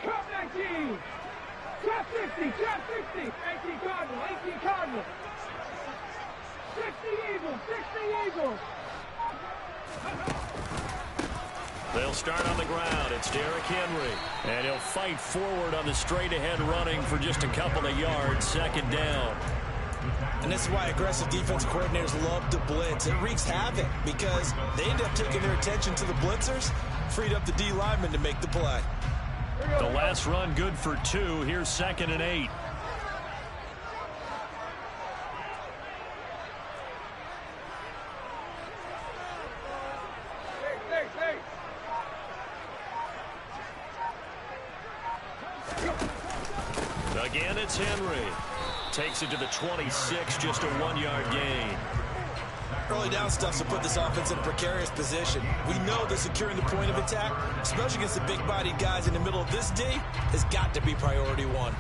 Cup 19. Cup 60. Cup 60. 18 Cardinal. 18 Cardinal. 60 Eagles. 60 Eagles. They'll start on the ground. It's Derrick Henry. And he'll fight forward on the straight-ahead running for just a couple of yards. Second down. And this is why aggressive defensive coordinators love to blitz. It wreaks havoc because they end up taking their attention to the blitzers, freed up the D lineman to make the play. The last run good for 2. Here's 2nd and 8. Again, it's Henry. Takes it to the 26, just a 1-yard gain. Early down stuff to put this offense in a precarious position. We know that securing the point of attack, especially against the big-bodied guys in the middle of this D, has got to be priority 1.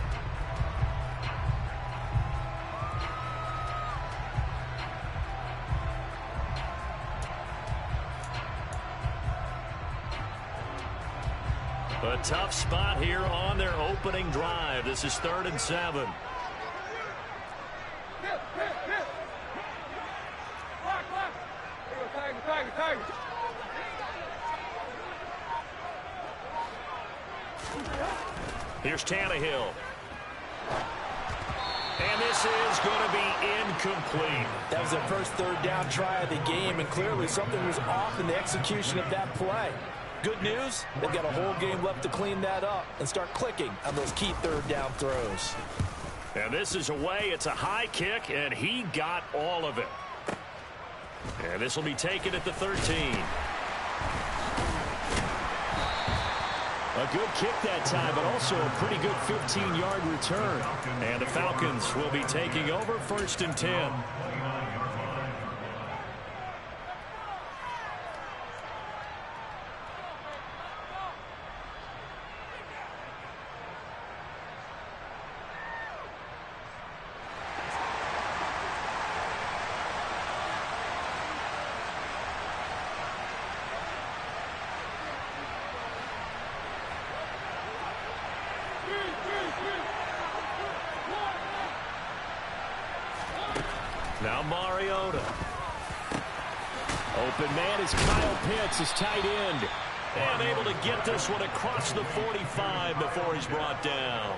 A tough spot here on their opening drive. This is 3rd and 7. Here's Tannehill. And this is going to be incomplete. That was their first 3rd down try of the game, and clearly something was off in the execution of that play. Good news, they've got a whole game left to clean that up and start clicking on those key 3rd down throws. And this is away. It's a high kick, and he got all of it. And this will be taken at the 13. A good kick that time, but also a pretty good 15-yard return. And the Falcons will be taking over 1st and 10. Now Mariota. Open man is Kyle Pitts, his tight end. And able to get this one across the 45 before he's brought down.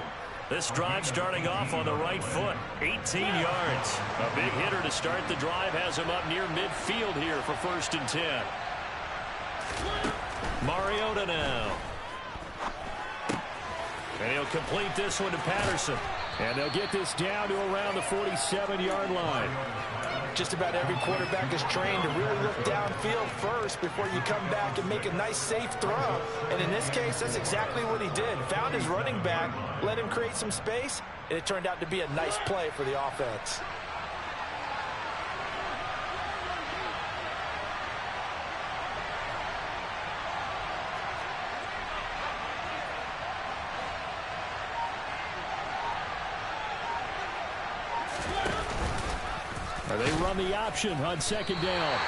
This drive starting off on the right foot. 18 yards. A big hitter to start the drive has him up near midfield here for 1st and 10. Mariota now. And he'll complete this one to Patterson. And they'll get this down to around the 47-yard line. Just about every quarterback is trained to really look downfield first before you come back and make a nice, safe throw. And in this case, that's exactly what he did. Found his running back, let him create some space, and it turned out to be a nice play for the offense. They run the option on 2nd down.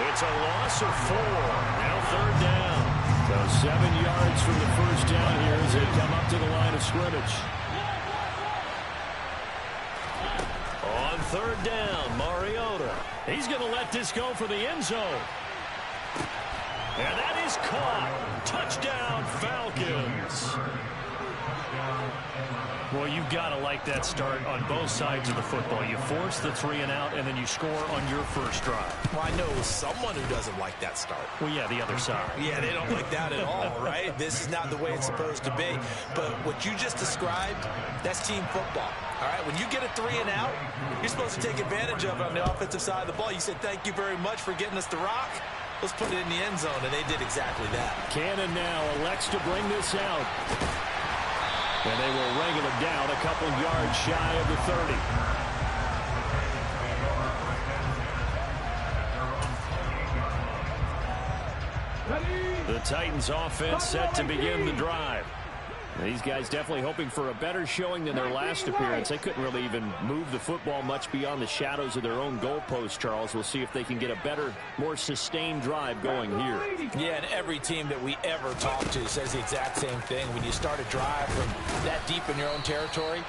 It's a loss of 4. Now 3rd down. So 7 yards from the 1st down here as they come up to the line of scrimmage. On 3rd down, Mariota. He's going to let this go for the end zone. And that is caught. Touchdown, Falcons. Well, you've got to like that start on both sides of the football. You force the 3 and out, and then you score on your first drive. Well, I know someone who doesn't like that start. Well, yeah, the other side. Yeah, they don't like that at all, right? This is not the way it's supposed to be. But what you just described, that's team football. All right, when you get a 3 and out, you're supposed to take advantage of it on the offensive side of the ball. You said, thank you very much for getting us the rock. Let's put it in the end zone, and they did exactly that. Cannon now elects to bring this out. And they will wrangle him down a couple yards shy of the 30. The Titans offense set to begin the drive. These guys definitely hoping for a better showing than their last appearance. They couldn't really even move the football much beyond the shadows of their own goalpost, Charles. We'll see if they can get a better, more sustained drive going here. Yeah, and every team that we ever talk to says the exact same thing. When you start a drive from that deep in your own territory,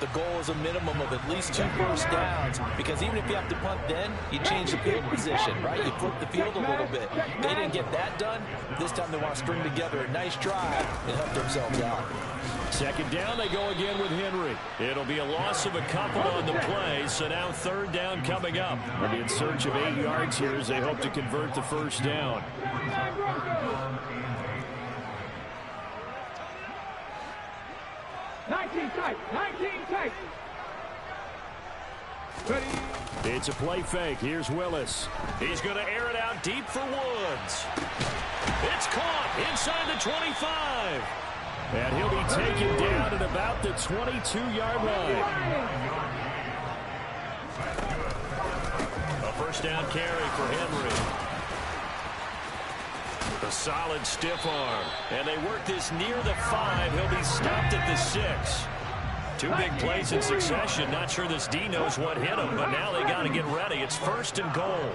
the goal is a minimum of at least 2 first downs, because even if you have to punt then, you change the field position, right? You flip the field a little bit. They didn't get that done. This time they want to string together a nice drive and help themselves out. Second down, they go again with Henry. It'll be a loss of a couple on the play, so now third down coming up. They'll be in search of 8 yards here as they hope to convert the first down. 19 tight, 19 tight. Ready. It's a play fake. Here's Willis. He's going to air it out deep for Woods. It's caught inside the 25. And he'll be taken down at about the 22-yard line. A first down carry for Henry. A solid stiff arm. And they work this near the 5. He'll be stopped at the 6. 2 big plays in succession. Not sure this D knows what hit him, but now they got to get ready. It's first and goal.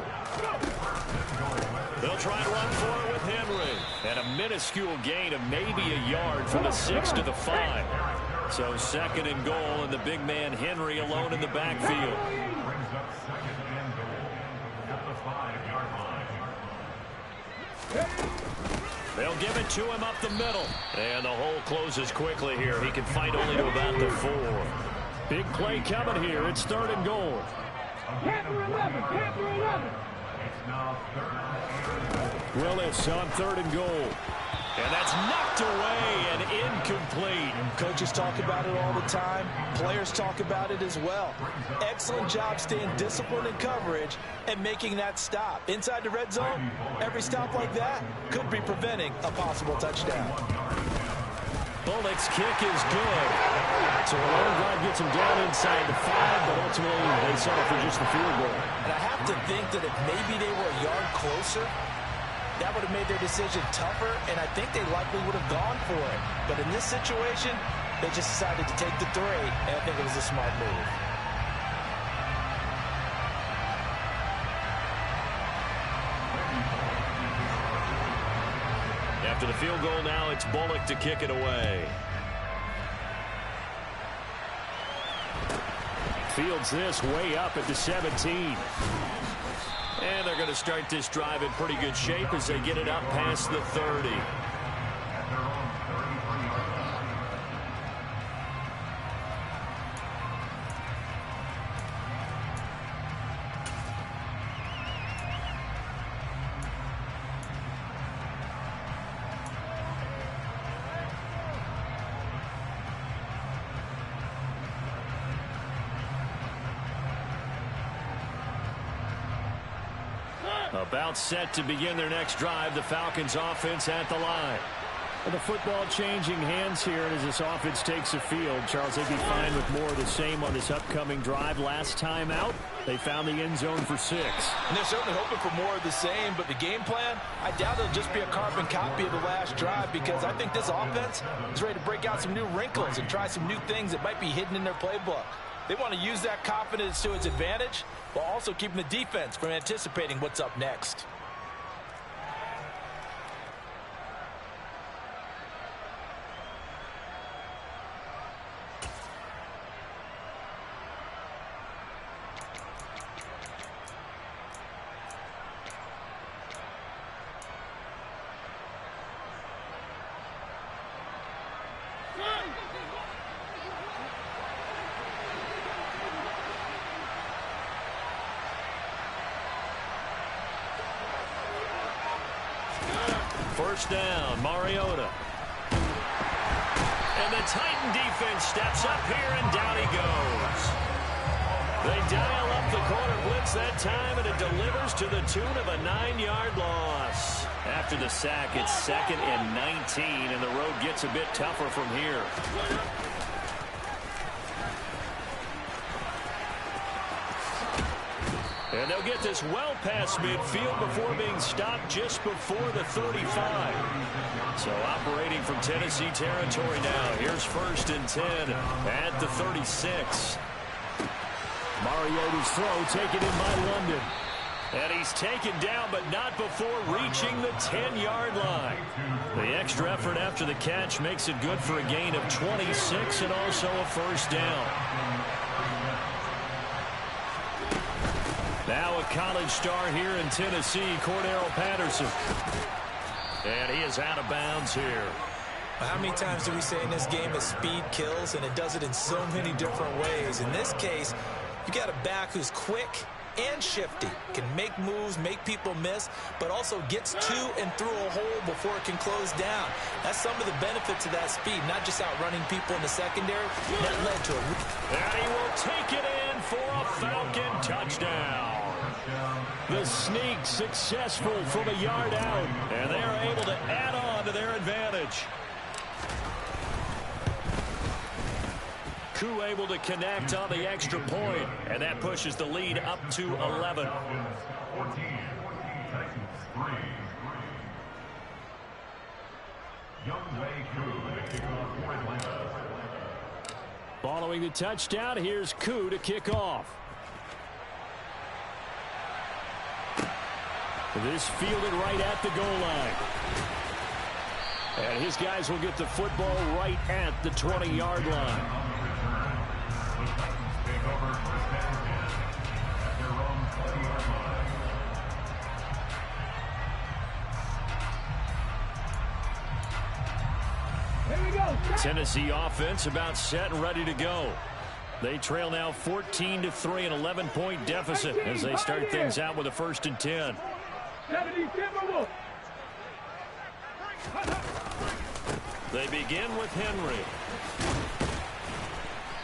They'll try to run for it with Henry. And a minuscule gain of maybe a yard from the 6 to the 5. So second and goal, and the big man Henry alone in the backfield. They'll give it to him up the middle. And the hole closes quickly here. He can fight only to about the 4. Big play coming here. It's third and goal. Panther 11, Panther 11. Willis on third and goal. And that's knocked away and incomplete. Coaches talk about it all the time. Players talk about it as well. Excellent job staying disciplined in coverage and making that stop. Inside the red zone, every stop like that could be preventing a possible touchdown. Bullock's kick is good. So the long drive gets him down inside the 5, but ultimately they settle for just the field goal. And I have to think that if maybe they were a yard closer, that would have made their decision tougher, and I think they likely would have gone for it. But in this situation, they just decided to take the 3, and I think it was a smart move. After the field goal now, it's Bullock to kick it away. Fields this way up at the 17. And they're going to start this drive in pretty good shape as they get it up past the 30. About set to begin their next drive. The Falcons offense at the line. And the football changing hands here as this offense takes the field. Charles, they'd be fine with more of the same on this upcoming drive. Last time out, they found the end zone for 6. And they're certainly hoping for more of the same, but the game plan, I doubt it'll just be a carbon copy of the last drive, because I think this offense is ready to break out some new wrinkles and try some new things that might be hidden in their playbook. They want to use that confidence to its advantage, while also keeping the defense from anticipating what's up next. First down, Mariota. And the Titan defense steps up here, and down he goes. They dial up the corner blitz that time, and it delivers to the tune of a 9-yard loss. After the sack, it's 2nd and 19, and the road gets a bit tougher from here. And they'll get this well past midfield before being stopped just before the 35. So operating from Tennessee territory now. Here's 1st and 10 at the 36. Mariota's throw taken in by London. And he's taken down, but not before reaching the 10-yard line. The extra effort after the catch makes it good for a gain of 26 and also a 1st down. Now a college star here in Tennessee, Cordero Patterson. And he is out of bounds here. How many times do we say in this game that speed kills, and it does it in so many different ways? In this case, you got a back who's quick and shifty, can make moves, make people miss, but also gets to and through a hole before it can close down. That's some of the benefits of that speed, not just outrunning people in the secondary. That led to a... And he will take it in for a Falcon touchdown. The sneak successful from a yard out, and they're able to add on to their advantage. Koo able to connect on the extra point, and that pushes the lead up to 11. Following the touchdown, here's Koo to kick off. This fielded right at the goal line. And his guys will get the football right at the 20-yard line. Here we go. Tennessee offense about set and ready to go. They trail now 14-3, an 11-point deficit as they start things out with a 1st and 10. 70 Timberwolves. They begin with Henry.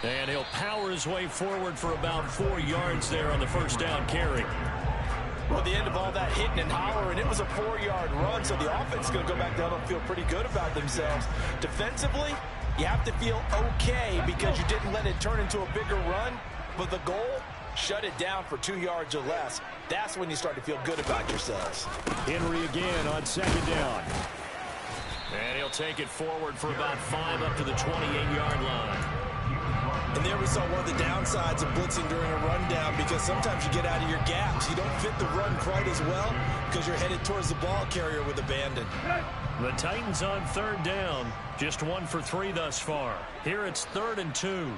And he'll power his way forward for about 4 yards there on the 1st down carry. Well, the end of all that hitting and hollering, it was a 4-yard run, so the offense is going to go back down and feel pretty good about themselves. Defensively, you have to feel okay because you didn't let it turn into a bigger run, but the goal, shut it down for 2 yards or less. That's when you start to feel good about yourselves. Henry again on 2nd down. And he'll take it forward for about 5 up to the 28-yard line. And there we saw one of the downsides of blitzing during a rundown, because sometimes you get out of your gaps. You don't fit the run quite as well because you're headed towards the ball carrier with abandon. The Titans on 3rd down. Just 1 for 3 thus far. Here it's 3rd and 2.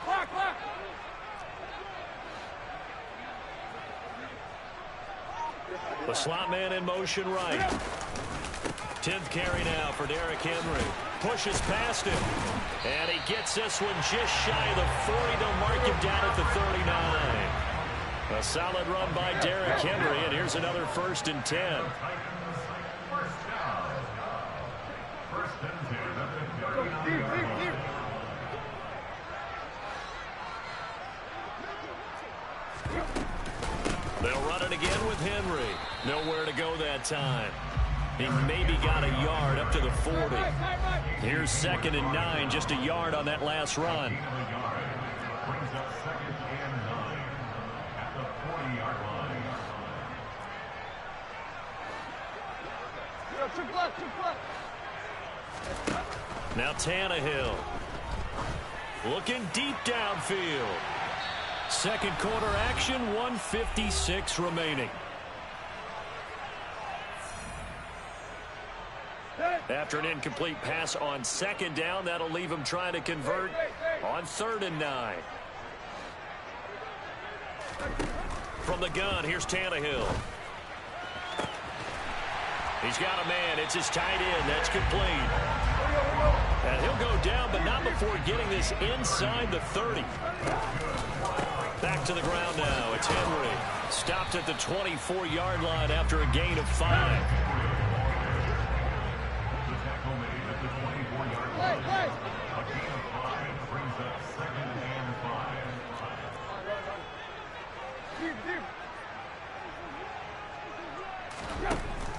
Clock. The slot man in motion right. 10th carry now for Derrick Henry. Pushes past him. And he gets this one just shy of the 40. They'll mark him down at the 39. A solid run by Derrick Henry, and here's another 1st and 10. They'll run it again with Henry. Nowhere to go that time. He maybe got a yard up to the 40. Here's 2nd and 9, just a yard on that last run. Now Tannehill. Looking deep downfield. 2nd quarter action, 1:56 remaining. After an incomplete pass on 2nd down, that'll leave him trying to convert on 3rd and 9. From the gun, here's Tannehill. He's got a man. It's his tight end. That's complete. And he'll go down, but not before getting this inside the 30. Back to the ground now. It's Henry. Stopped at the 24-yard line after a gain of 5.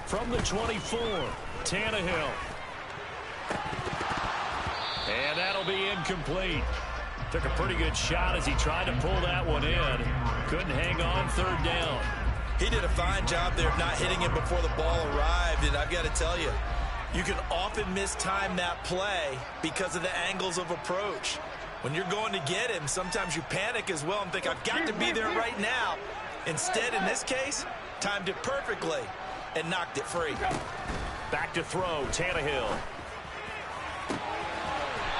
From the 24, Tannehill. And that'll be incomplete. Took a pretty good shot as he tried to pull that one in. Couldn't hang on third down. He did a fine job there of not hitting him before the ball arrived, and I've got to tell you, you can often mistime that play because of the angles of approach. When you're going to get him, sometimes you panic as well and think, I've got to be there right now. Instead, in this case, timed it perfectly and knocked it free. Back to throw, Tannehill.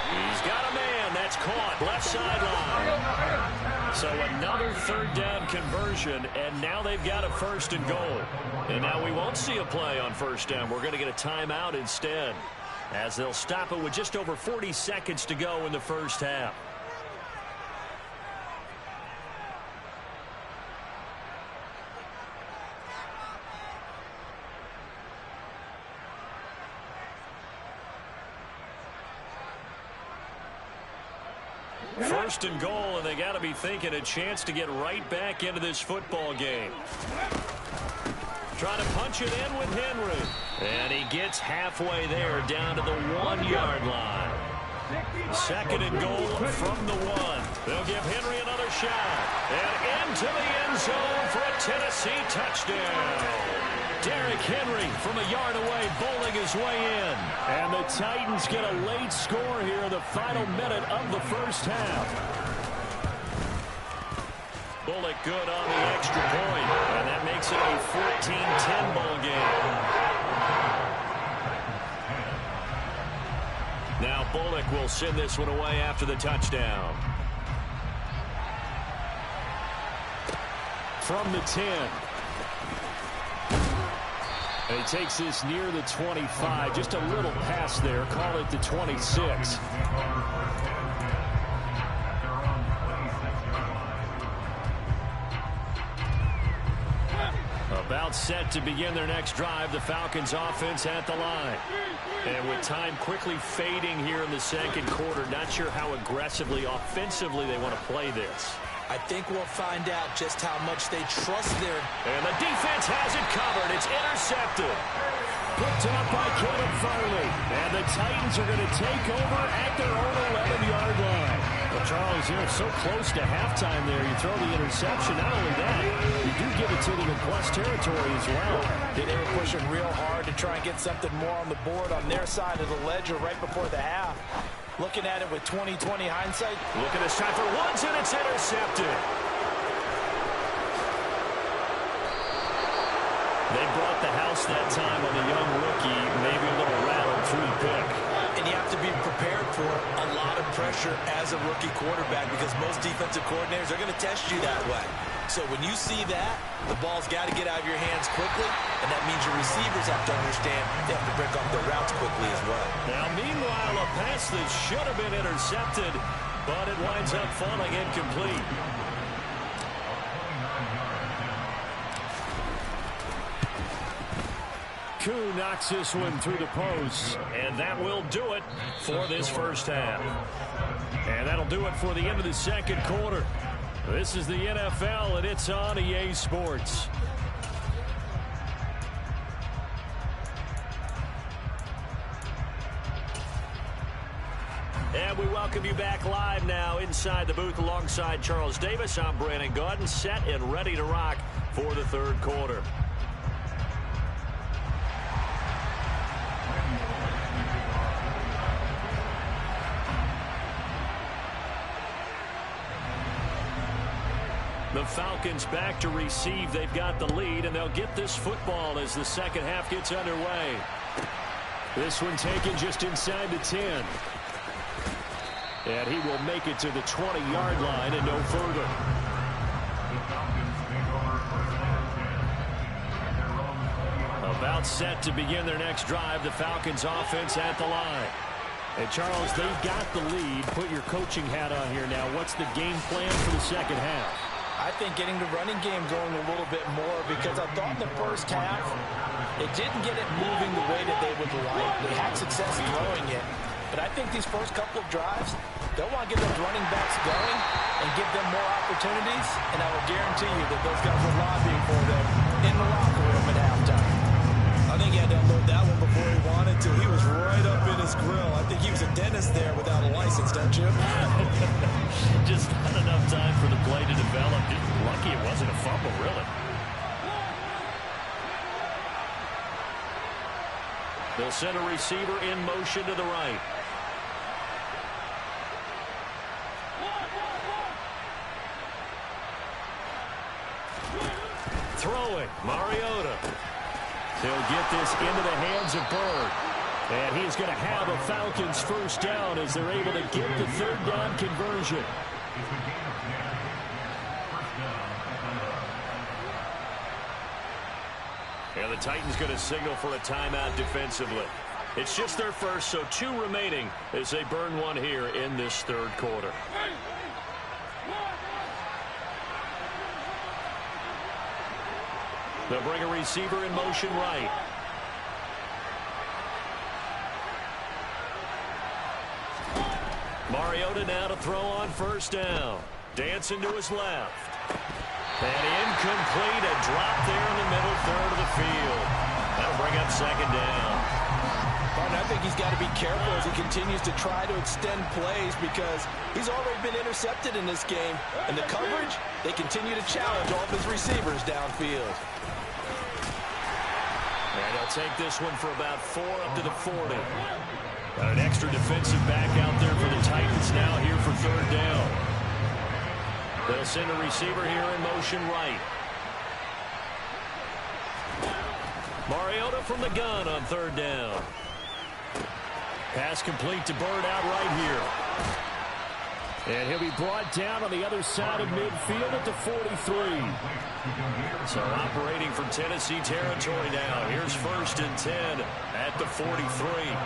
He's got a man. That's caught. Left sideline. So another third down conversion, and now they've got a 1st and goal. And now we won't see a play on 1st down. We're going to get a timeout instead, as they'll stop it with just over 40 seconds to go in the first half. First and goal, and they got to be thinking a chance to get right back into this football game. Trying to punch it in with Henry. And he gets halfway there, down to the 1-yard line. 2nd and goal from the 1. They'll give Henry another shot. And into the end zone for a Tennessee touchdown. Derrick Henry from a yard away, bowling his way in. And the Titans get a late score here in the final minute of the first half. Bullock good on the extra point, and that makes it a 14-10 ball game. Now Bullock will send this one away after the touchdown. From the 10. And he takes this near the 25. Just a little pass there. Call it the 26. About set to begin their next drive. The Falcons offense at the line. And with time quickly fading here in the second quarter, not sure how aggressively, offensively they want to play this. I think we'll find out just how much they trust their... And the defense has it covered. It's intercepted. Picked up by Caleb Farley. And the Titans are going to take over at their own 11-yard line. Well, Charles, you're so close to halftime there. You throw the interception. Not only that, you do give it to them in plus territory as well. They were pushing real hard to try and get something more on the board on their side of the ledger right before the half. Looking at it with 20/20 hindsight. Look at this time for once, and it's intercepted. They brought the house that time on the young rookie, maybe a little rattled through the pick. And you have to be prepared for a lot of pressure as a rookie quarterback because most defensive coordinators are going to test you that way. So when you see that, the ball's got to get out of your hands quickly, and that means your receivers have to understand they have to break off their routes quickly as well. Now, meanwhile, a pass that should have been intercepted, but it winds up falling incomplete. Koo knocks this one through the post, and that will do it for this first half. And that'll do it for the end of the second quarter. This is the NFL, and it's on EA Sports. And we welcome you back live now inside the booth alongside Charles Davis. I'm Brandon Gaudin, set and ready to rock for the third quarter. The Falcons back to receive. They've got the lead, and they'll get this football as the second half gets underway. This one taken just inside the 10. And he will make it to the 20-yard line and no further. About set to begin their next drive. The Falcons offense at the line. And Charles, they've got the lead. Put your coaching hat on here now. What's the game plan for the second half? I think getting the running game going a little bit more because I thought in the first half it didn't get it moving the way that they would like. They had success throwing it. But I think these first couple of drives, they'll want to get those running backs going and give them more opportunities. And I will guarantee you that those guys were lobbying for them in the locker room at halftime. I think he had to unload that one before he wanted to. He was right up in his grill. I think he was a dentist there without a license, don't you? Just not enough time for the play to develop. Just lucky it wasn't a fumble, really. They'll send a receiver in motion to the right. Throwing, Mariota. He'll get this into the hands of Bird. And he's going to have a Falcons first down as they're able to get the third down conversion. And the Titans going to signal for a timeout defensively. It's just their first, so 2 remaining as they burn one here in this third quarter. They'll bring a receiver in motion right. Mariota now to throw on first down. Dancing to his left. And incomplete, a drop there in the middle third of the field. That'll bring up second down. And I think he's got to be careful as he continues to try to extend plays because he's already been intercepted in this game. And the coverage, they continue to challenge all of his receivers downfield. And he'll take this one for about 4 up to the 40. Got an extra defensive back out there for the Titans now here for third down. They'll send a receiver here in motion right. Mariota from the gun on third down. Pass complete to Bird out right here. And he'll be brought down on the other side of midfield at the 43. So operating from Tennessee territory now. Here's 1st and 10 at the 43.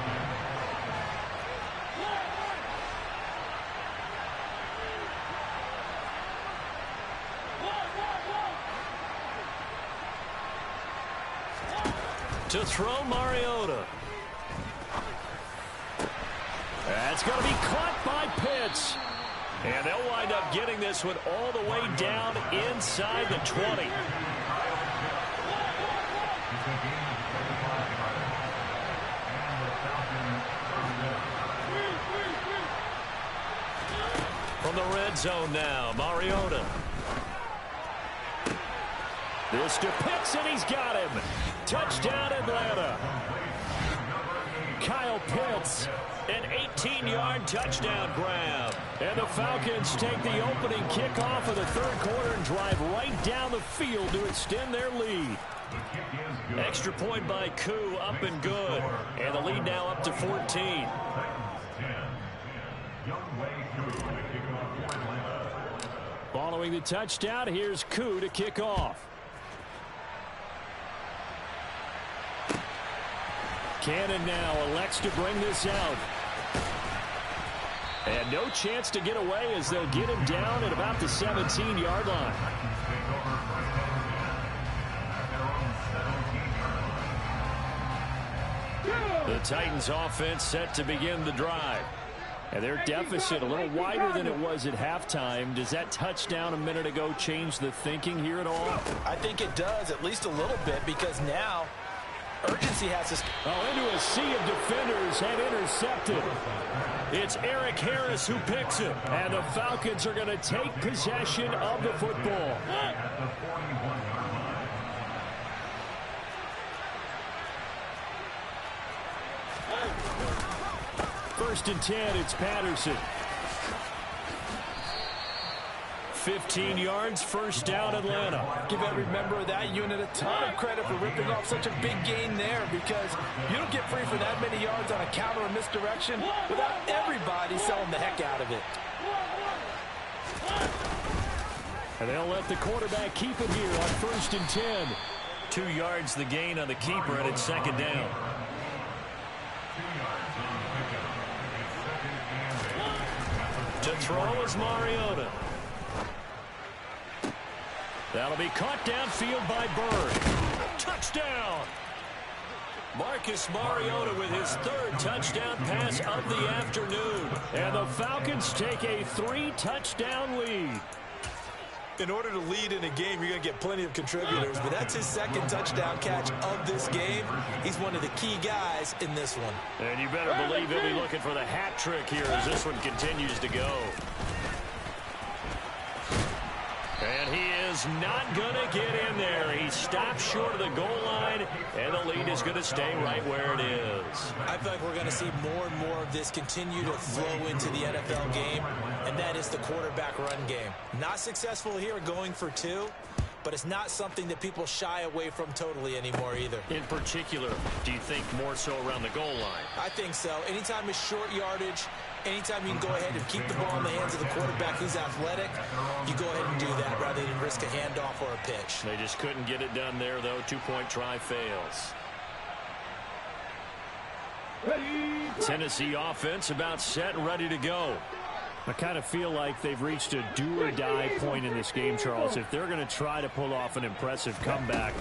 To throw Mariota. That's going to be caught by Pitts. And they'll wind up getting this one all the way down inside the 20. From the red zone now, Mariota. This to Pitts, and he's got him. Touchdown, Atlanta. Kyle Pitts, an 18-yard touchdown grab. And the Falcons take the opening kickoff of the third quarter and drive right down the field to extend their lead. Extra point by Koo, up and good. And the lead now up to 14. Following the touchdown, here's Koo to kick off. Cannon now elects to bring this out. And no chance to get away as they'll get him down at about the 17-yard line. The Titans offense set to begin the drive. And their deficit a little wider than it was at halftime. Does that touchdown a minute ago change the thinking here at all? I think it does, at least a little bit, because now urgency has to... into a sea of defenders and intercepted. It's Eric Harris who picks it. And the Falcons are going to take possession of the football. First and 10, it's Patterson. 15 yards, first down, Atlanta. Give every member of that unit a ton of credit for ripping off such a big gain there, because you don't get free for that many yards on a counter or misdirection without everybody selling the heck out of it. And they'll let the quarterback keep it here on first and 10. 2 yards the gain on the keeper, and it's second down. To throw is Mariota. That'll be caught downfield by Bird. Touchdown! Marcus Mariota with his third touchdown pass of the afternoon. And the Falcons take a 3-touchdown lead. In order to lead in a game, you're going to get plenty of contributors, but that's his second touchdown catch of this game. He's one of the key guys in this one. And you better believe he'll be looking for the hat trick here as this one continues to go. And he is not going to get in there. He stops short of the goal line, and the lead is going to stay right where it is. I feel like we're going to see more and more of this continue to flow into the NFL game, and that is the quarterback run game. Not successful here going for 2, but it's not something that people shy away from totally anymore either. In particular, do you think more so around the goal line? I think so. Anytime it's short yardage, anytime you can go ahead and keep the ball in the hands of the quarterback who's athletic, you go ahead and do that rather than risk a handoff or a pitch. They just couldn't get it done there, though. 2-point try fails. Ready. Tennessee offense about set and ready to go. I kind of feel like they've reached a do-or-die point in this game, Charles. If they're going to try to pull off an impressive comeback,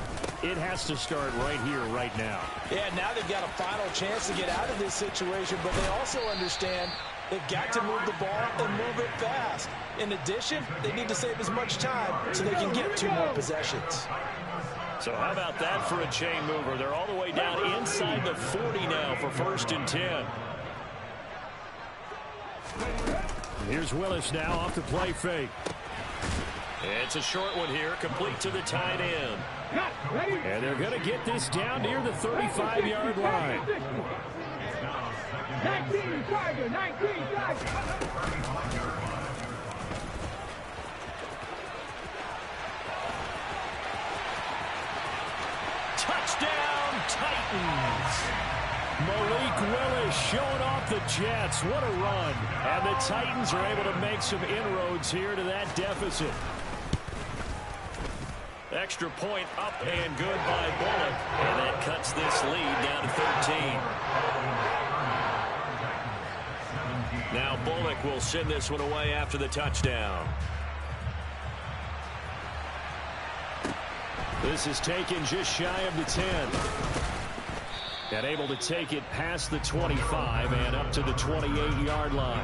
it has to start right here, right now. Yeah, now they've got a final chance to get out of this situation, but they also understand they've got to move the ball and move it fast. In addition, they need to save as much time so they can get 2 more possessions. So how about that for a chain mover? They're all the way down inside the 40 now for 1st and 10. Here's Willis now off the play fake. It's a short one here, complete to the tight end. And they're going to get this down near the 35-yard line. 19 Tiger, 19 Tiger. Touchdown, Titans. Malik Willis showing off the Jets. What a run. And the Titans are able to make some inroads here to that deficit. Extra point up and good by Bullock. And that cuts this lead down to 13. Now Bullock will send this one away after the touchdown. This is taken just shy of the 10. And able to take it past the 25 and up to the 28-yard line.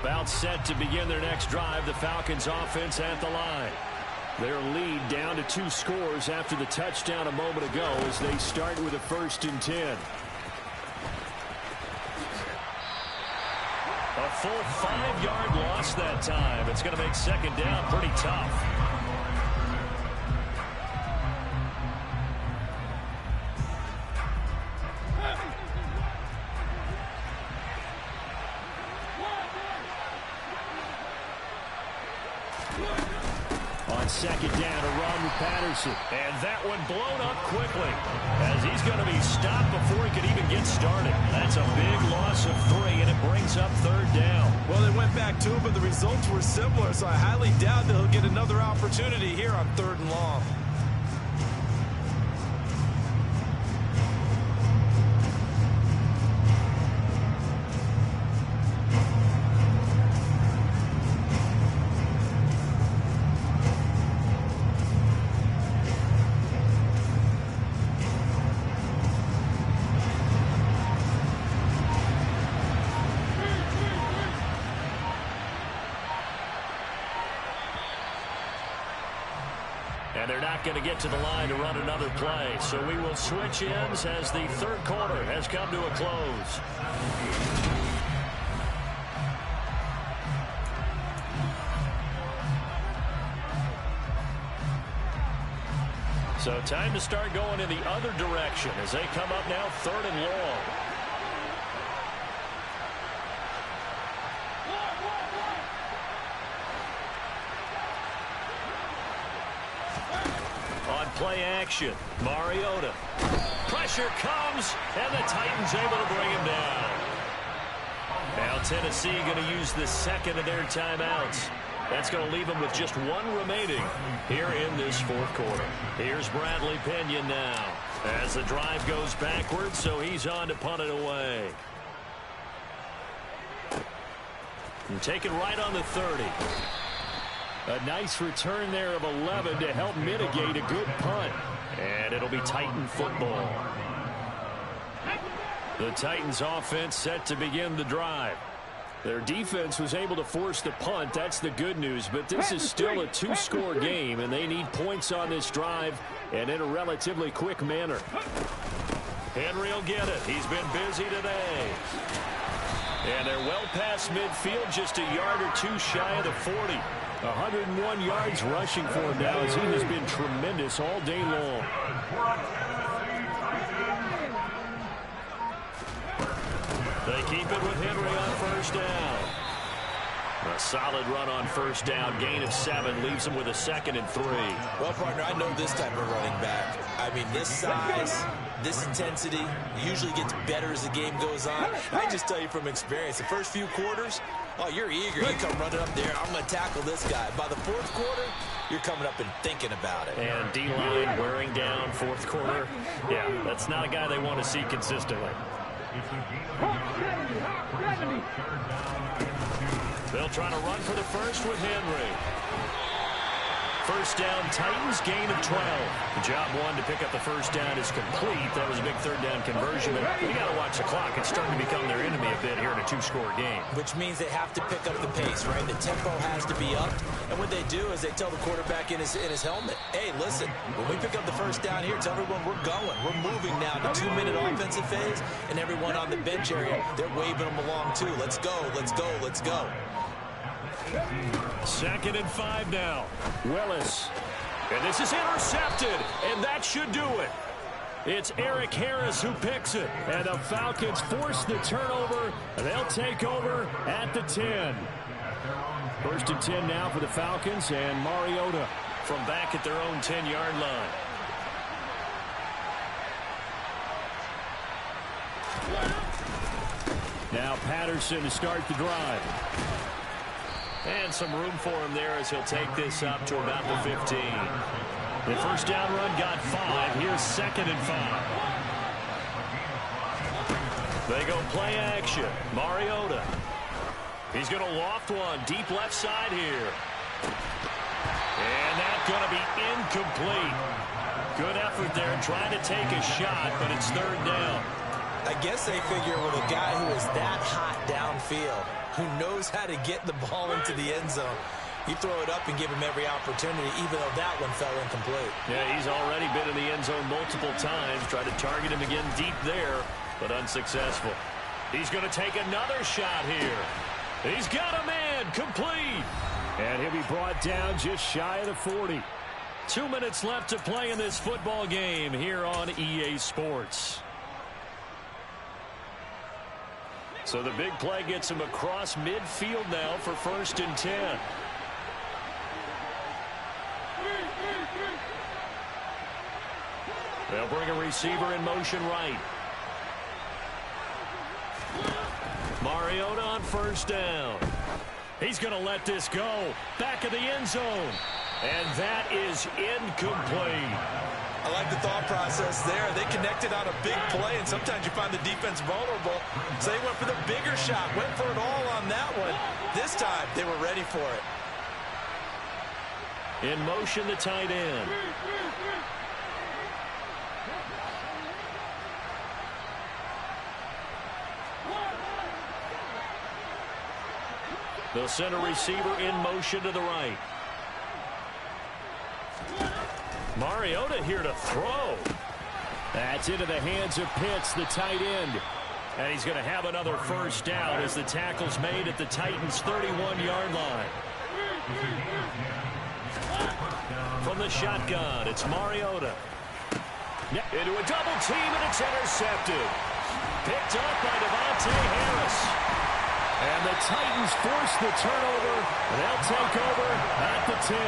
About set to begin their next drive, the Falcons offense at the line. Their lead down to 2 scores after the touchdown a moment ago as they start with a 1st and 10. A full 5-yard loss that time. It's going to make 2nd down pretty tough. On 2nd down, a run with Patterson. And that one blown up quickly as he's going to be stopped before he could even get started. That's a big loss of 3, and it brings up 3rd down. Well, they went back 2, but the results were similar, so I highly doubt that he'll get another opportunity here on 3rd and long. And they're not going to get to the line to run another play. So we will switch ends as the 3rd quarter has come to a close. So time to start going in the other direction as they come up now 3rd and long. Play action. Mariota. Pressure comes, and the Titans able to bring him down. Now Tennessee going to use the 2nd of their timeouts. That's going to leave them with just 1 remaining here in this 4th quarter. Here's Bradley Pinion now as the drive goes backwards, so he's on to punt it away. And take it right on the 30. A nice return there of 11 to help mitigate a good punt. And it'll be Titan football. The Titans offense set to begin the drive. Their defense was able to force the punt. That's the good news. But this is still a two-score game, and they need points on this drive and in a relatively quick manner. Henry will get it. He's been busy today. And they're well past midfield, just a yard or two shy of the 40. 101 yards rushing for him now as he has been tremendous all day long. They keep it with Henry on first down. A solid run on first down. Gain of 7 leaves him with a 2nd and 3. Well, partner, I know this type of running back. I mean, this size, this intensity usually gets better as the game goes on. I just tell you from experience, the first few quarters, oh, you're eager. You come running up there. I'm going to tackle this guy. By the fourth quarter, you're coming up and thinking about it. And D-line wearing down fourth quarter. Yeah, that's not a guy they want to see consistently. They'll try to run for the first with Henry. First down, Titans, gain of 12. The job one to pick up the first down is complete. That was a big third down conversion, but you got to watch the clock. It's starting to become their enemy a bit here in a two-score game. Which means they have to pick up the pace, right? The tempo has to be up. And what they do is they tell the quarterback in his helmet, hey, listen, when we pick up the first down here, tell everyone we're going. We're moving now to 2-minute offensive phase, and everyone on the bench area, they're waving them along too. Let's go, let's go, let's go. 2nd and 5 now. Willis. And this is intercepted, and that should do it. It's Eric Harris who picks it, and the Falcons force the turnover. They'll take over at the 10. 1st and 10 now for the Falcons, and Mariota from back at their own 10-yard line. Now Patterson to start the drive. And some room for him there as he'll take this up to about the 15. The first down run got 5. Here's 2nd and 5. They go play action. Mariota. He's going to loft one deep left side here. And that's going to be incomplete. Good effort there trying to take a shot, but it's 3rd down. I guess they figure with a guy who is that hot downfield, who knows how to get the ball into the end zone, you throw it up and give him every opportunity, even though that one fell incomplete. Yeah, he's already been in the end zone multiple times. Tried to target him again deep there, but unsuccessful. He's going to take another shot here. He's got a man, complete. And he'll be brought down just shy of the 40. 2 minutes left to play in this football game here on EA Sports. So the big play gets him across midfield now for 1st and 10. They'll bring a receiver in motion right. Mariota on first down. He's going to let this go. Back of the end zone. And that is incomplete. I like the thought process there. They connected on a big play, and sometimes you find the defense vulnerable. So they went for the bigger shot, went for it all on that one. This time, they were ready for it. In motion, the tight end. They'll send a receiver in motion to the right. Mariota here to throw. That's into the hands of Pitts, the tight end. And he's going to have another first down as the tackle's made at the Titans' 31-yard line. From the shotgun, it's Mariota. Into a double team, and it's intercepted. Picked up by Devontae Harris. And the Titans force the turnover. They'll take over at the 10.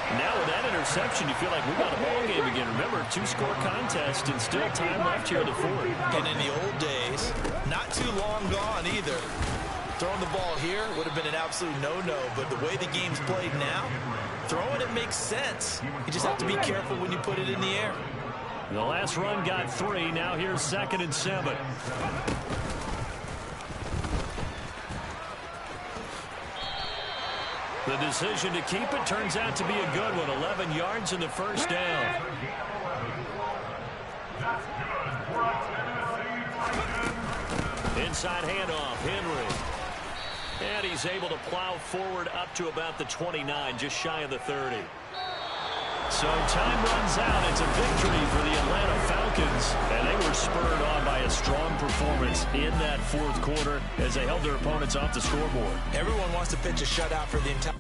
Now with that interception, you feel like we got a ball game again. Remember, 2-score contest and still time left here in the 4th. And in the old days, not too long gone either. Throwing the ball here would have been an absolute no-no, but the way the game's played now, throwing it makes sense. You just have to be careful when you put it in the air. The last run got 3. Now here's 2nd and 7. The decision to keep it turns out to be a good one. 11 yards in the first down. Inside handoff, Henry. And he's able to plow forward up to about the 29, just shy of the 30. So time runs out. It's a victory for the Atlanta Falcons. And they were spurred on by a strong performance in that fourth quarter as they held their opponents off the scoreboard. Everyone wants to pitch a shutout for the entire...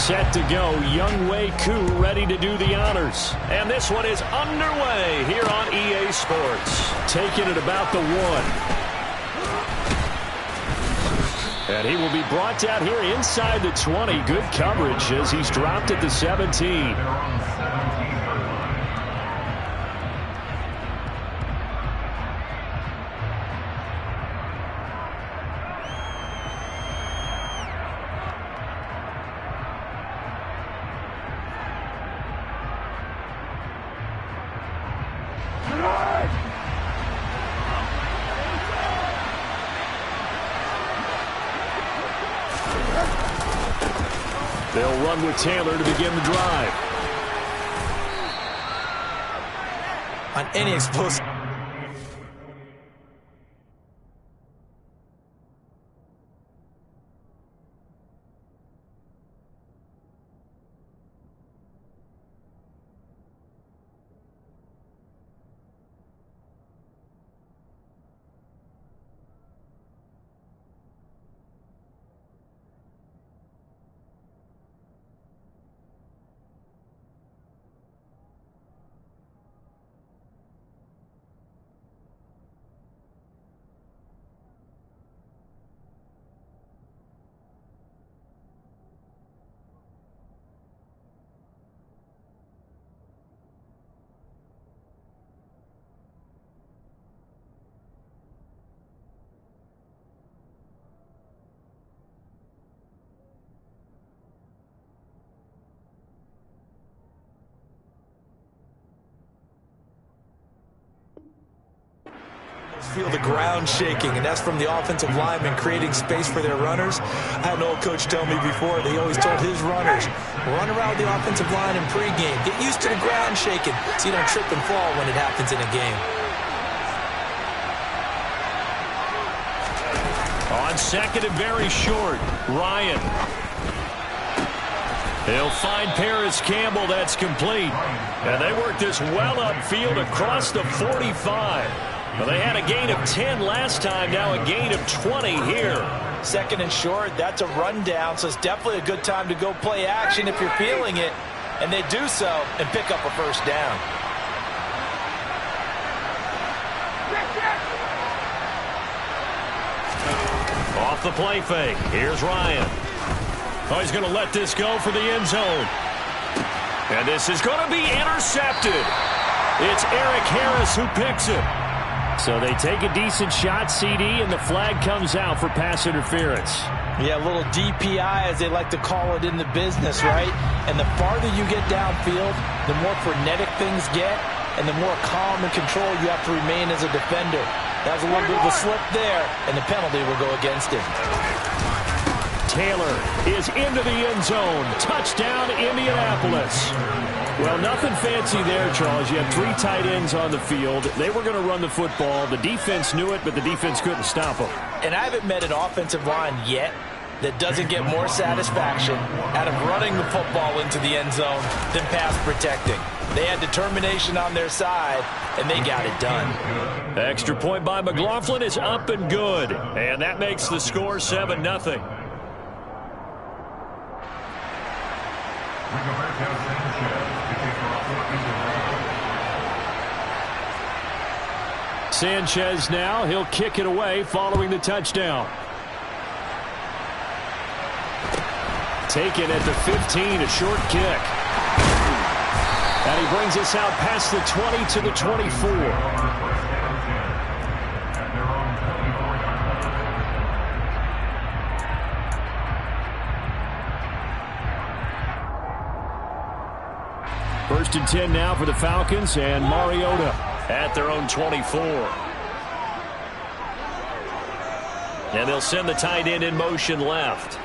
Set to go, Younghoe Koo ready to do the honors. And this one is underway here on EA Sports. Taking it about the 1. And he will be brought down here inside the 20. Good coverage as he's dropped at the 17. They'll run with Taylor to begin the drive. On any explosive... feel the ground shaking, and that's from the offensive linemen creating space for their runners. I had an old coach tell me before, he always told his runners, run around the offensive line in pregame. Get used to the ground shaking so you don't trip and fall when it happens in a game. On second and very short, Ryan. He'll find Paris Campbell. That's complete. And they work this well upfield across the 45. Well, they had a gain of 10 last time, now a gain of 20 here. Second and short, that's a rundown, so it's definitely a good time to go play action if you're feeling it. And they do so and pick up a first down. Off the play fake. Here's Ryan. Oh, he's going to let this go for the end zone. And this is going to be intercepted. It's Eric Harris who picks it. So they take a decent shot, CD, and the flag comes out for pass interference. Yeah, a little DPI, as they like to call it in the business, right? And the farther you get downfield, the more frenetic things get, and the more calm and control you have to remain as a defender. That was a little bit of a slip there, and the penalty will go against him. Taylor is into the end zone. Touchdown, Indianapolis. Well, nothing fancy there, Charles. You had 3 tight ends on the field. They were going to run the football. The defense knew it, but the defense couldn't stop them. And I haven't met an offensive line yet that doesn't get more satisfaction out of running the football into the end zone than pass protecting. They had determination on their side, and they got it done. The extra point by McLaughlin is up and good. And that makes the score 7-0. Sanchez now, he'll kick it away following the touchdown. Taken at the 15, a short kick. And he brings us out past the 20 to the 24. First and 10 now for the Falcons, and Mariota at their own 24. And they'll send the tight end in motion left.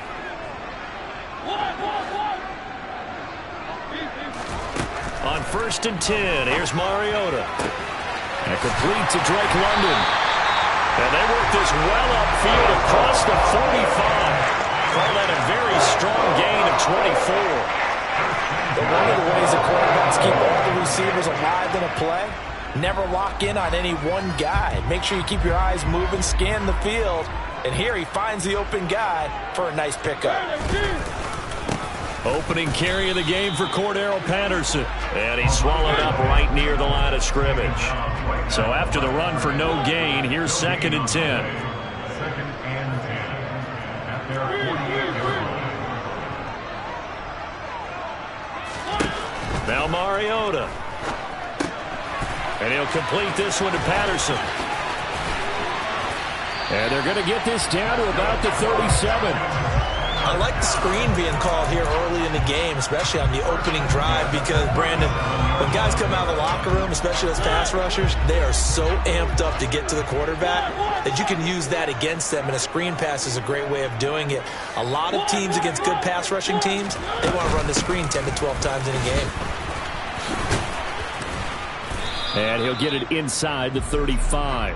On first and 10, here's Mariota. And complete to Drake London. And they work this well upfield across the 45. Call that a very strong gain of 24. But one of the ways that quarterbacks keep all the receivers alive in a play, never lock in on any one guy. Make sure you keep your eyes moving, scan the field, and here he finds the open guy for a nice pickup. Opening carry of the game for Cordero Patterson. And he's swallowed up right near the line of scrimmage. So after the run for no gain, here's second and 10. Now Mariota. And he'll complete this one to Patterson. And they're going to get this down to about the 37. I like the screen being called here early in the game, especially on the opening drive, because, Brandon, when guys come out of the locker room, especially those pass rushers, they are so amped up to get to the quarterback that you can use that against them, and a screen pass is a great way of doing it. A lot of teams against good pass rushing teams, they want to run the screen 10 to 12 times in a game. And he'll get it inside the 35.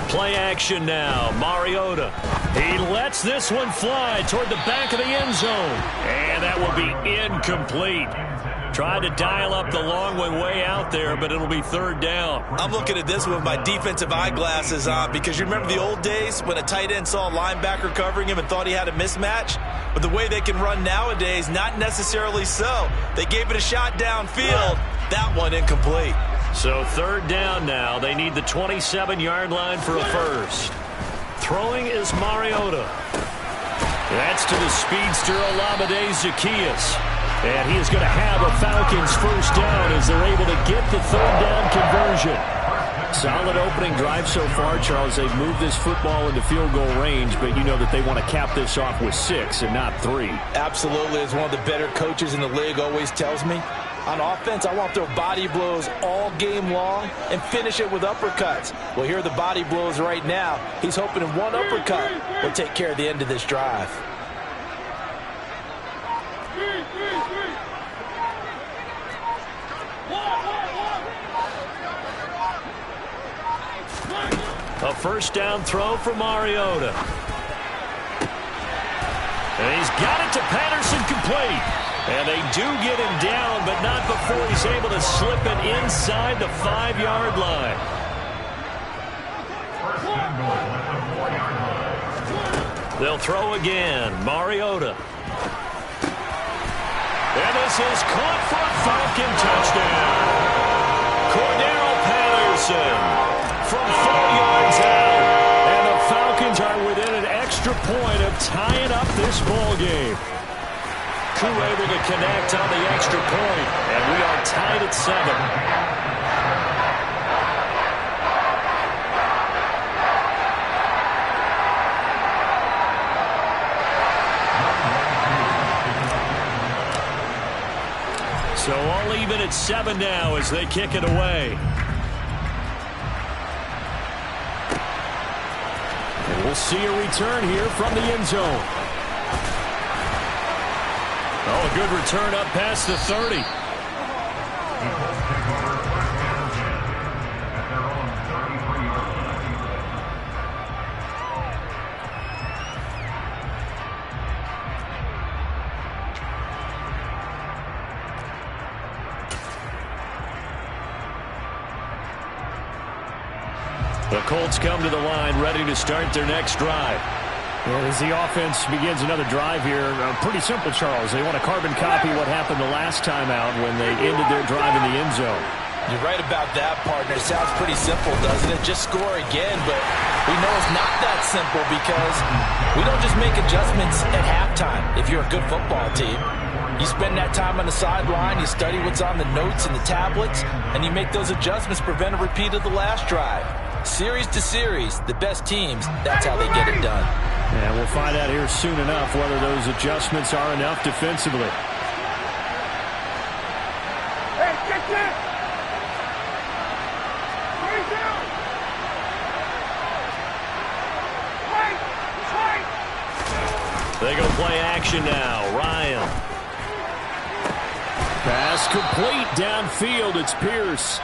Play action now. Mariota. He lets this one fly toward the back of the end zone. And that will be incomplete. Tried to dial up the long way out there, but it'll be third down. I'm looking at this with my defensive eyeglasses on, because you remember the old days when a tight end saw a linebacker covering him and thought he had a mismatch? But the way they can run nowadays, not necessarily so. They gave it a shot downfield. That one incomplete. So third down now. They need the 27-yard line for a first. Throwing is Mariota. That's to the speedster Olamide Zaccheaus. And he is going to have a Falcons first down as they're able to get the third down conversion. Solid opening drive so far, Charles. They've moved this football into field goal range, but you know that they want to cap this off with 6 and not 3. Absolutely. As one of the better coaches in the league always tells me, On offense, I want to throw body blows all game long and finish it with uppercuts. Well, here are the body blows right now. He's hoping in one uppercut will take care of the end of this drive. A first down throw for Mariota. And he's got it to Patterson, complete. And they do get him down, but not before he's able to slip it inside the 5-yard line. They'll throw again. Mariota. And this is caught for a Falcon touchdown. Cordero Patterson from 4 yards out. And the Falcons are within an extra point of tying up this ball game. Koo able to connect on the extra point, and we are tied at 7. So all even at 7 now as they kick it away. And we'll see a return here from the end zone. Oh, a good return up past the 30. The Colts come to the line ready to start their next drive. And as the offense begins another drive here, pretty simple, Charles. They want to carbon copy what happened the last time out when they ended their drive in the end zone. You're right about that, partner. It sounds pretty simple, doesn't it? Just score again, but we know it's not that simple because we don't just make adjustments at halftime if you're a good football team. You spend that time on the sideline, you study what's on the notes and the tablets, and you make those adjustments to prevent a repeat of the last drive. Series to series, the best teams, that's how they get it done. And we'll find out here soon enough whether those adjustments are enough defensively. Hey, get this! They go play action now. Ryan. Pass complete downfield. It's Pierce.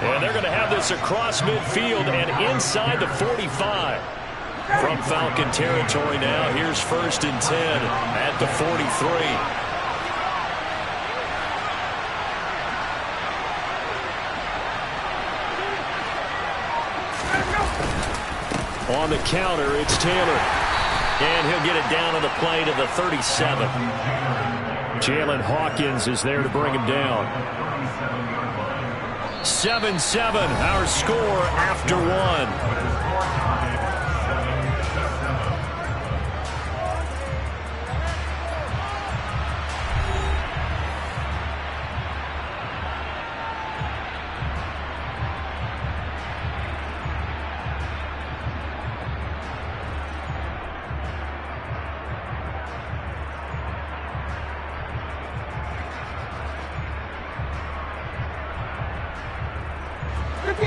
And they're going to have this across midfield and inside the 45. From Falcon territory now, here's 1st and 10 at the 43. On the counter, it's Taylor. And he'll get it down on the play to the 37. Jalen Hawkins is there to bring him down. 7-7, our score after 1.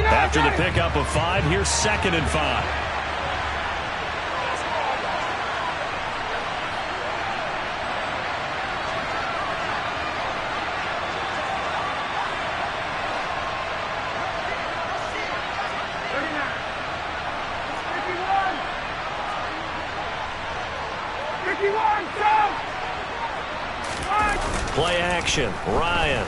After the pickup of 5, here's 2nd and 5. Play action, Ryan.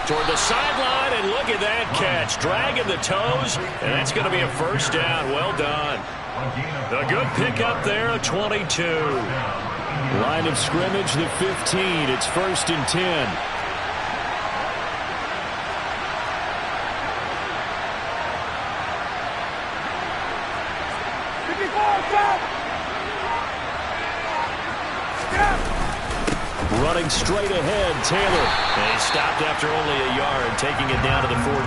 Toward the sideline, and look at that catch. Dragging the toes, and that's going to be a first down. Well done. A good pickup there, a 22. Line of scrimmage, the 15. It's 1st and 10. Running straight ahead, Taylor. And he stopped after only a yard, taking it down to the 14.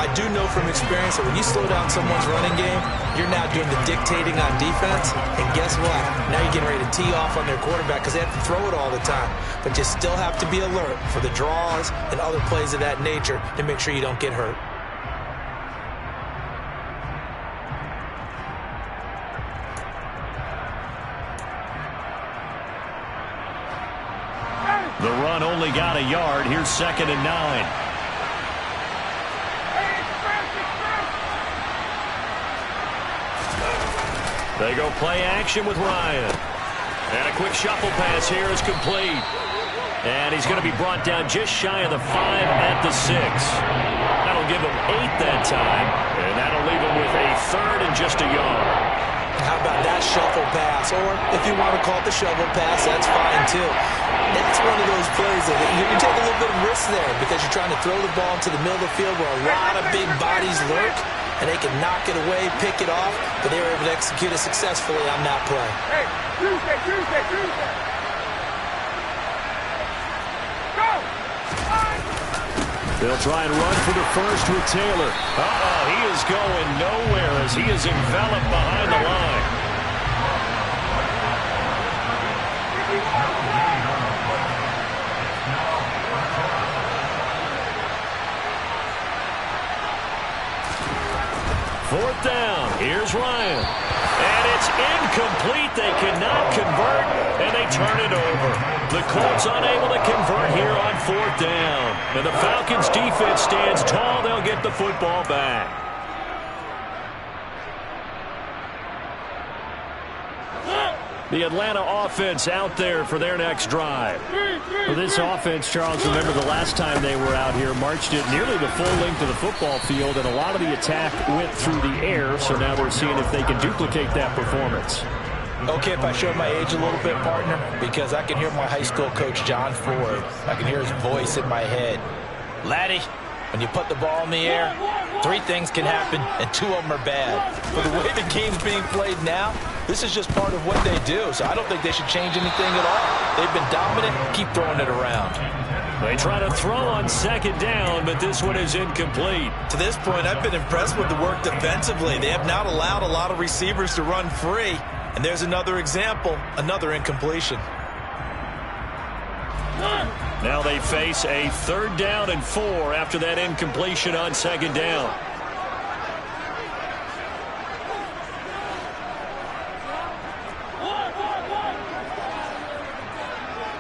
I do know from experience that when you slow down someone's running game, you're now doing the dictating on defense. And guess what? Now you're getting ready to tee off on their quarterback because they have to throw it all the time. But you still have to be alert for the draws and other plays of that nature to make sure you don't get hurt. The run only got a yard. Here's 2nd and 9. They go play action with Ryan. And a quick shuffle pass here is complete. And he's going to be brought down just shy of the 5 at the 6. That'll give him 8 that time. And that'll leave him with a 3rd and just a yard. How about that shuffle pass? Or if you want to call it the shovel pass, that's fine too. That's one of those plays that you can take a little bit of risk there because you're trying to throw the ball into the middle of the field where a lot of big bodies lurk, and they can knock it away, pick it off, but they were able to execute it successfully on that play. Hey, Tuesday. Go! They'll try and run for the first with Taylor. He is going nowhere as he is enveloped behind the line. Fourth down. Here's Ryan. And it's incomplete. They cannot convert, and they turn it over. The Colts unable to convert here on 4th down. And the Falcons' defense stands tall. They'll get the football back. The Atlanta offense out there for their next drive. For this offense, Charles, remember the last time they were out here, marched it nearly the full length of the football field, and a lot of the attack went through the air, so now they're seeing if they can duplicate that performance. Okay, if I show my age a little bit, partner, because I can hear my high school coach, John Ford. I can hear his voice in my head. Laddie, when you put the ball in the air, 3 things can happen, and 2 of them are bad. For the way the game's being played now, this is just part of what they do, so I don't think they should change anything at all. They've been dominant. Keep throwing it around. They try to throw on 2nd down, but this one is incomplete. To this point, I've been impressed with the work defensively. They have not allowed a lot of receivers to run free. And there's another example, another incompletion. Now they face a 3rd down and 4 after that incompletion on 2nd down.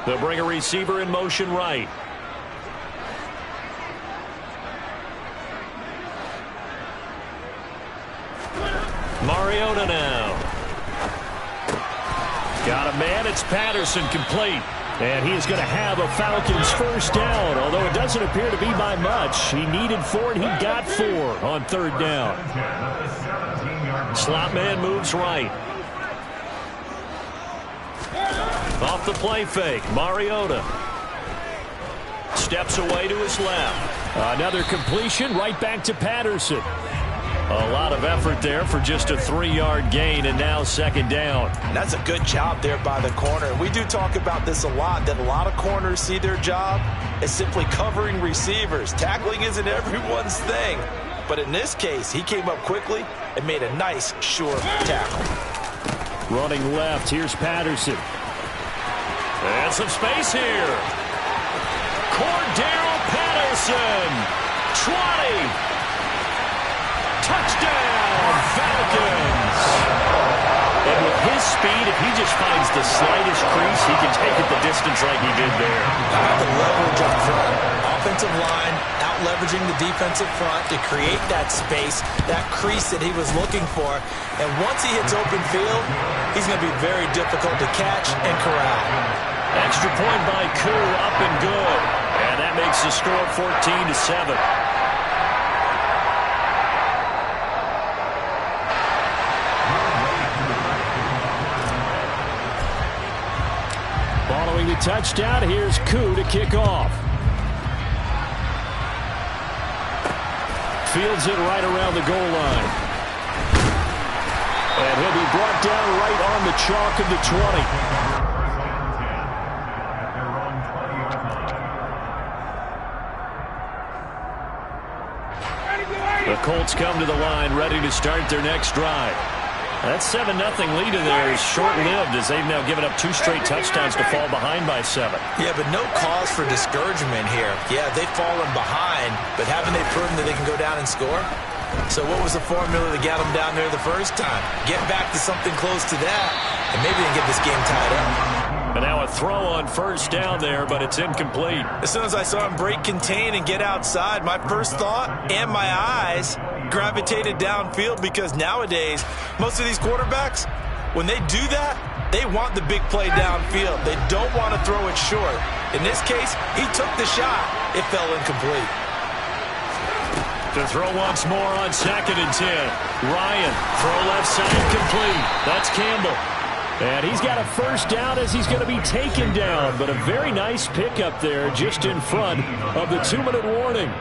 They'll bring a receiver in motion right. Mariota now. Got a man. It's Patterson, complete. And he is going to have a Falcons 1st down, although it doesn't appear to be by much. He needed 4, and he got 4 on 3rd down. Slot man moves right. Off the play fake, Mariota. Steps away to his left. Another completion right back to Patterson. A lot of effort there for just a 3-yard gain, and now 2nd down. And that's a good job there by the corner. We do talk about this a lot, that a lot of corners see their job as simply covering receivers. Tackling isn't everyone's thing. But in this case, he came up quickly and made a nice, sure tackle. Running left, here's Patterson. And some space here. Cordero Patterson, 20. Touchdown, Falcons! And with his speed, if he just finds the slightest crease, he can take it the distance like he did there. The leverage up front. Offensive line out-leveraging the defensive front to create that space, that crease that he was looking for. And once he hits open field, he's going to be very difficult to catch and corral. Extra point by Koo, up and good. And that makes the score 14-7. Following the touchdown, here's Koo to kick off. Fields it right around the goal line. And he'll be brought down right on the chalk of the 20. Ready, The Colts come to the line, ready to start their next drive. That 7-0 lead in there is short-lived as they've now given up 2 straight touchdowns to fall behind by 7. Yeah, but no cause for discouragement here. Yeah, they've fallen behind, but haven't they proven that they can go down and score? So what was the formula that got them down there the first time? Get back to something close to that, and maybe they can get this game tied up. And now a throw on first down there, but it's incomplete. As soon as I saw him break contain and get outside, my first thought and my eyes gravitated downfield, because nowadays, most of these quarterbacks, when they do that, they want the big play downfield. They don't want to throw it short. In this case, he took the shot. It fell incomplete. To throw once more on 2nd and 10. Ryan, throw left side complete. That's Campbell. And he's got a first down as he's going to be taken down. But a very nice pickup there just in front of the 2-minute warning.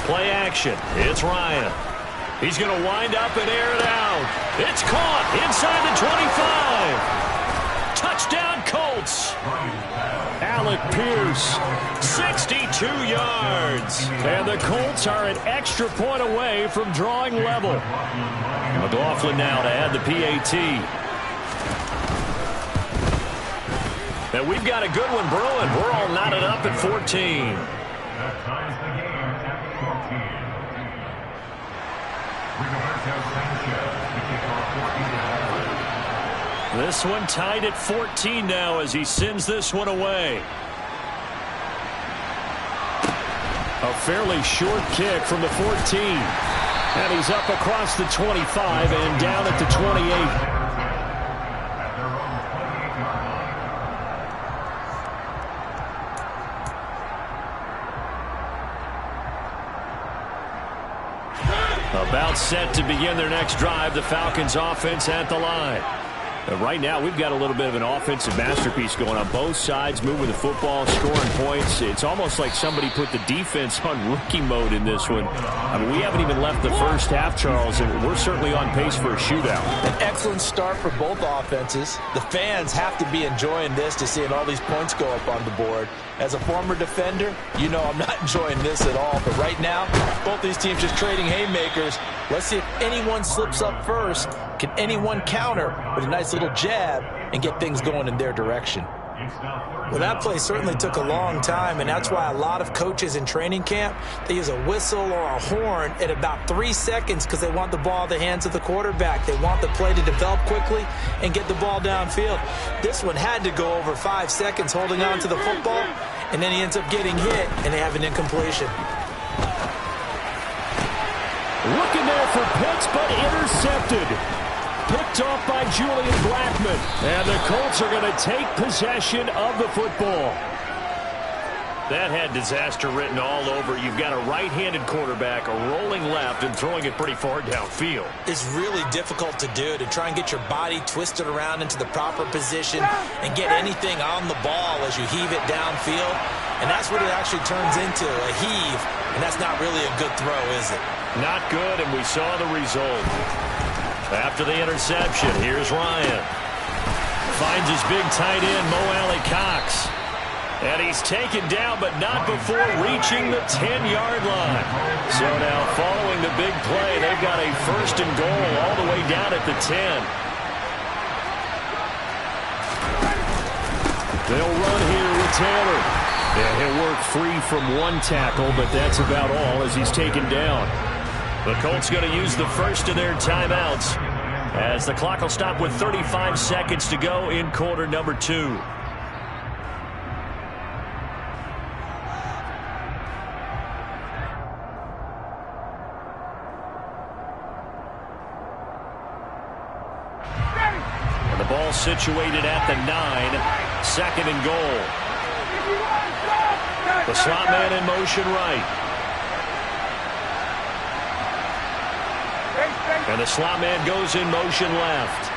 Play action. It's Ryan. He's going to wind up and air it out. It's caught inside the 25. Touchdown Colts. Alec Pierce, 62 yards. And the Colts are an extra point away from drawing level. McLaughlin now to add the PAT. And we've got a good one brewing. We're all knotted up at 14. This one tied at 14 now as he sends this one away. A fairly short kick from the 14. And he's up across the 25 and down at the 28. About set to begin their next drive, the Falcons offense at the line. Right now, we've got a little bit of an offensive masterpiece going on both sides, moving the football, scoring points. It's almost like somebody put the defense on rookie mode in this one. I mean, we haven't even left the first half, Charles, and we're certainly on pace for a shootout. An excellent start for both offenses. The fans have to be enjoying this to seeing all these points go up on the board. As a former defender, you know I'm not enjoying this at all. But right now, both these teams just trading haymakers. Let's see if anyone slips up first. Can anyone counter with a nice little jab and get things going in their direction? Well, that play certainly took a long time, and that's why a lot of coaches in training camp, they use a whistle or a horn at about 3 seconds because they want the ball in the hands of the quarterback. They want the play to develop quickly and get the ball downfield. This one had to go over 5 seconds holding on to the football, and then he ends up getting hit, and they have an incompletion. Looking there for Pitts, but intercepted. Picked off by Julian Blackmon. And the Colts are going to take possession of the football. That had disaster written all over. You've got a right-handed quarterback, a rolling left, and throwing it pretty far downfield. It's really difficult to do, to try and get your body twisted around into the proper position and get anything on the ball as you heave it downfield. And that's what it actually turns into, a heave. And that's not really a good throw, is it? Not good, and we saw the result. After the interception, here's Ryan. Finds his big tight end, Mo Alley-Cox. And he's taken down, but not before reaching the 10-yard line. So now, following the big play, they've got a 1st and goal all the way down at the 10. They'll run here with Taylor. Yeah, he'll work free from one tackle, but that's about all as he's taken down. The Colts going to use the first of their timeouts as the clock will stop with 35 seconds to go in quarter number 2. And the ball situated at the 9, 2nd and goal. The slot man in motion right. And the slot man goes in motion left.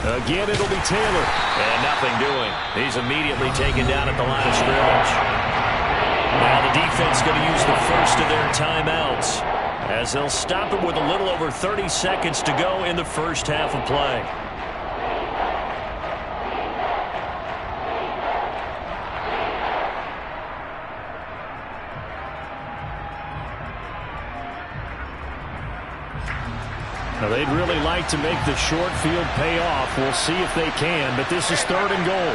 Again, it'll be Taylor. And nothing doing. He's immediately taken down at the line of scrimmage. Now the defense going to use the first of their timeouts as they'll stop it with a little over 30 seconds to go in the first half of play. Now they'd really like to make the short field pay off. We'll see if they can, but this is 3rd and goal.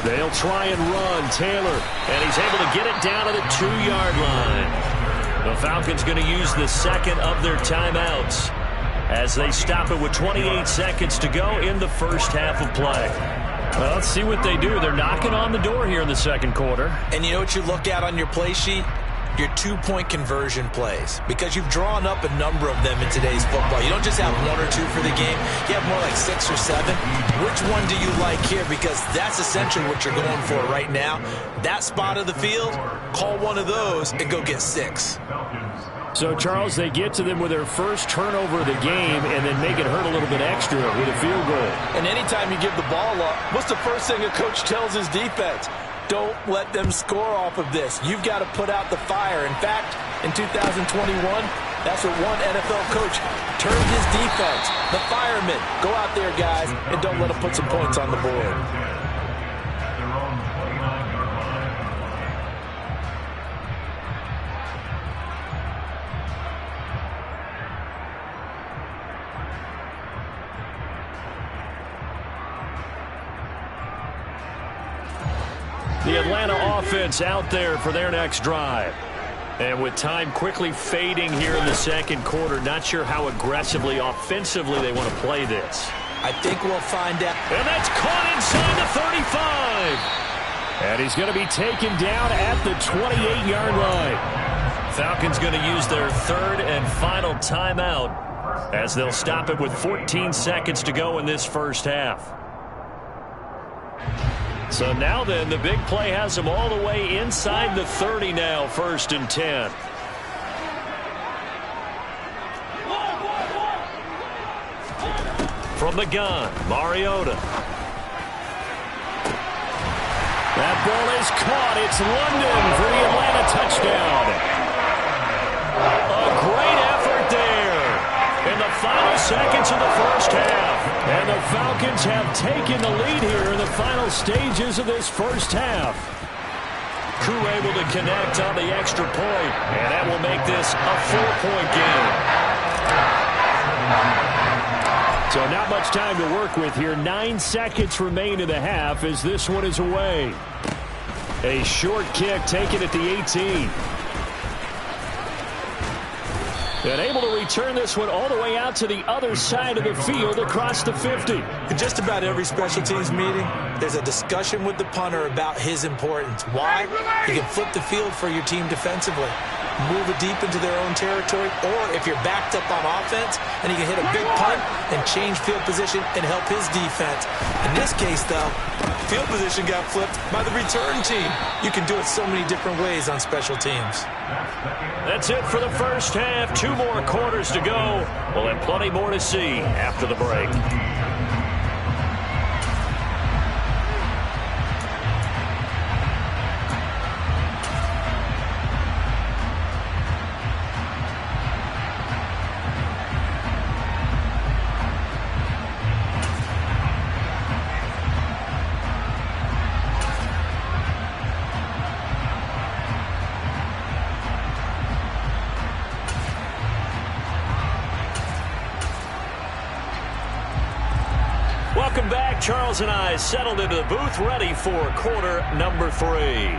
They'll try and run. Taylor, and he's able to get it down to the 2-yard line. The Falcons going to use the second of their timeouts as they stop it with 28 seconds to go in the first half of play. Well, let's see what they do. They're knocking on the door here in the second quarter. And you know what you look at on your play sheet? Your 2-point conversion plays, because you've drawn up a number of them in today's football. You don't just have 1 or 2 for the game. You have more like 6 or 7. Which one do you like here? Because that's essentially what you're going for right now. That spot of the field, call one of those and go get 6. So, Charles, they get to them with their first turnover of the game and then make it hurt a little bit extra with a field goal. And anytime you give the ball up, what's the first thing a coach tells his defense? Don't let them score off of this. You've got to put out the fire. In fact, in 2021, that's what one NFL coach turned his defense. The firemen. Go out there, guys, and don't let them put some points on the board. The Atlanta offense out there for their next drive. And with time quickly fading here in the second quarter, not sure how aggressively, offensively they want to play this. I think we'll find out. And that's caught inside the 35. And he's going to be taken down at the 28-yard line. Falcons going to use their 3rd and final timeout as they'll stop it with 14 seconds to go in this first half. So now then, the big play has them all the way inside the 30 now, 1st and 10. From the gun, Mariota. That ball is caught. It's London for the Atlanta touchdown. A great effort there in the final seconds of the first half. And the Falcons have taken the lead here in the final stages of this first half. Crew able to connect on the extra point, and that will make this a 4-point game. So not much time to work with here. 9 seconds remain in the half as this one is away. A short kick taken at the 18. And able to return this one all the way out to the other side of the field across the 50. In just about every special teams meeting, there's a discussion with the punter about his importance. Why? He can flip the field for your team defensively, move it deep into their own territory, or if you're backed up on offense, and he can hit a big punt and change field position and help his defense. In this case, though, field position got flipped by the return team. You can do it so many different ways on special teams. That's it for the first half. 2 more quarters to go. We'll have plenty more to see after the break. Welcome back. Charles and I settled into the booth, ready for quarter number 3.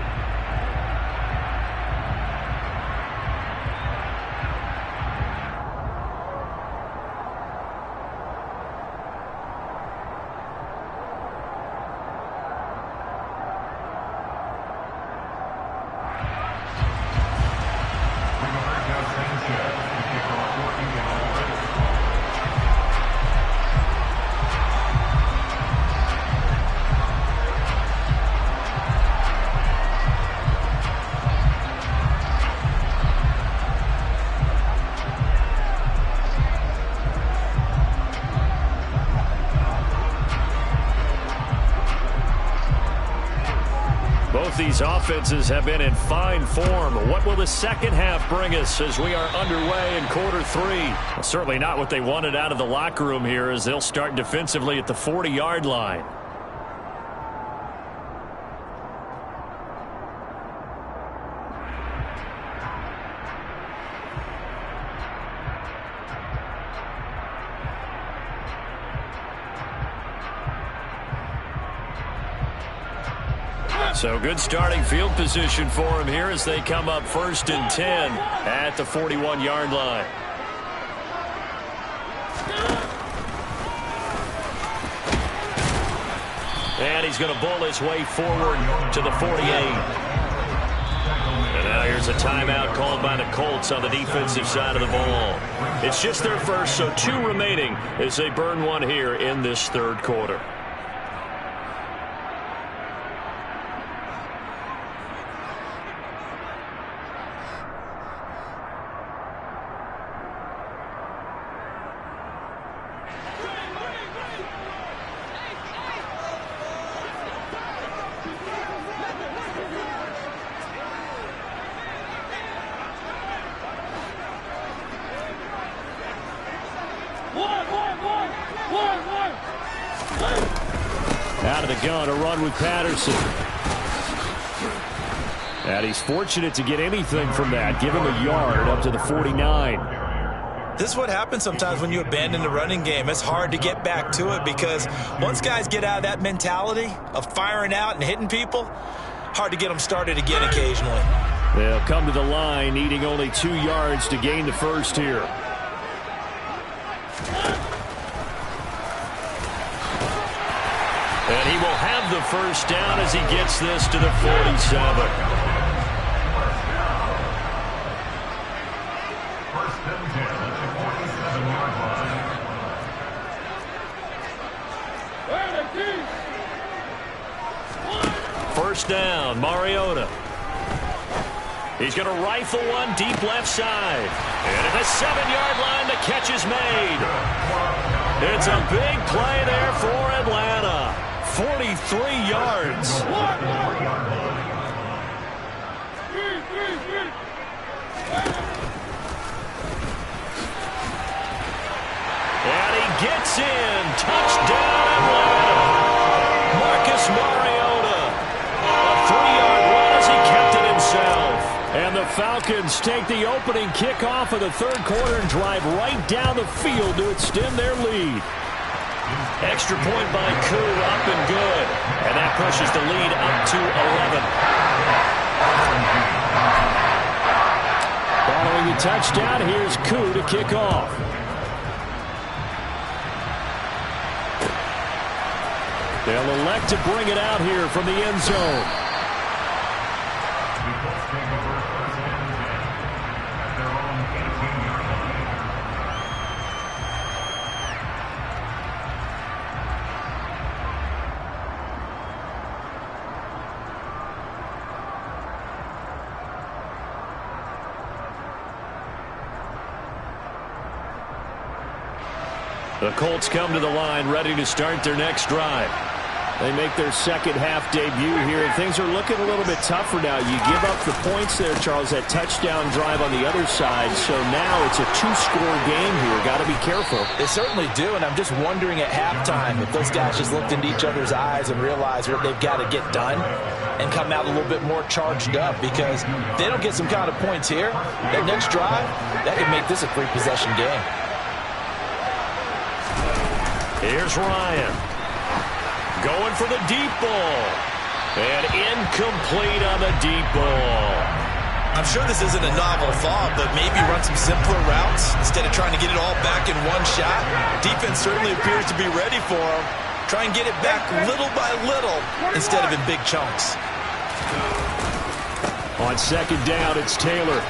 these offenses have been in fine form. What will the second half bring us as we are underway in quarter 3? Well, certainly not what they wanted out of the locker room here, as they'll start defensively at the 40-yard line. So good starting field position for him here as they come up 1st and 10 at the 41-yard line. And he's going to bull his way forward to the 48. And now here's a timeout called by the Colts on the defensive side of the ball. It's just their first, so 2 remaining as they burn one here in this 3rd quarter. Out of the gun, a run with Patterson. And he's fortunate to get anything from that. Give him a yard up to the 49. This is what happens sometimes when you abandon the running game. It's hard to get back to it because once guys get out of that mentality of firing out and hitting people, hard to get them started again occasionally. They'll come to the line needing only 2 yards to gain the first here. And he will have the first down as he gets this to the 47. First down, Mariota. He's going to rifle one deep left side. And at the 7-yard line, the catch is made. It's a big play there for Atlanta. 43 yards. And he gets in. Touchdown, Atlanta. Marcus Mariota. A 3-yard run as he kept it himself. And the Falcons take the opening kickoff of the 3rd quarter and drive right down the field to extend their lead. Extra point by Koo, up and good. And that pushes the lead up to 11. Following the touchdown, here's Koo to kick off. They'll elect to bring it out here from the end zone. The Colts come to the line ready to start their next drive. They make their second half debut here, and things are looking a little bit tougher now. You give up the points there, Charles, that touchdown drive on the other side. So now it's a 2-score game here. Got to be careful. They certainly do, and I'm just wondering at halftime if those guys just looked into each other's eyes and realized what they've got to get done and come out a little bit more charged up, because if they don't get some kind of points here, that next drive, that could make this a 3-possession game. Here's Ryan. Going for the deep ball. And incomplete on the deep ball. I'm sure this isn't a novel thought, but maybe run some simpler routes instead of trying to get it all back in one shot. Defense certainly appears to be ready for him. Try and get it back little by little instead of in big chunks. On second down, it's Taylor.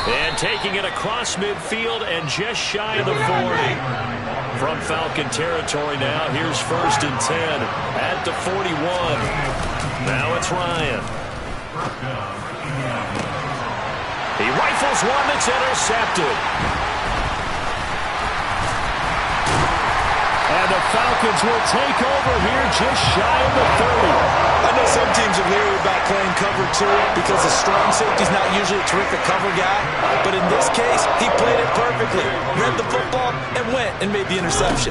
And taking it across midfield and just shy of the 40. From Falcon territory now, here's 1st and 10 at the 41. Now it's Ryan. He rifles one that's intercepted. And And the Falcons will take over here just shy of the 30. I know some teams are leery about playing cover 2 because the strong safety's not usually a terrific cover guy. But in this case, he played it perfectly. Read the football and went and made the interception.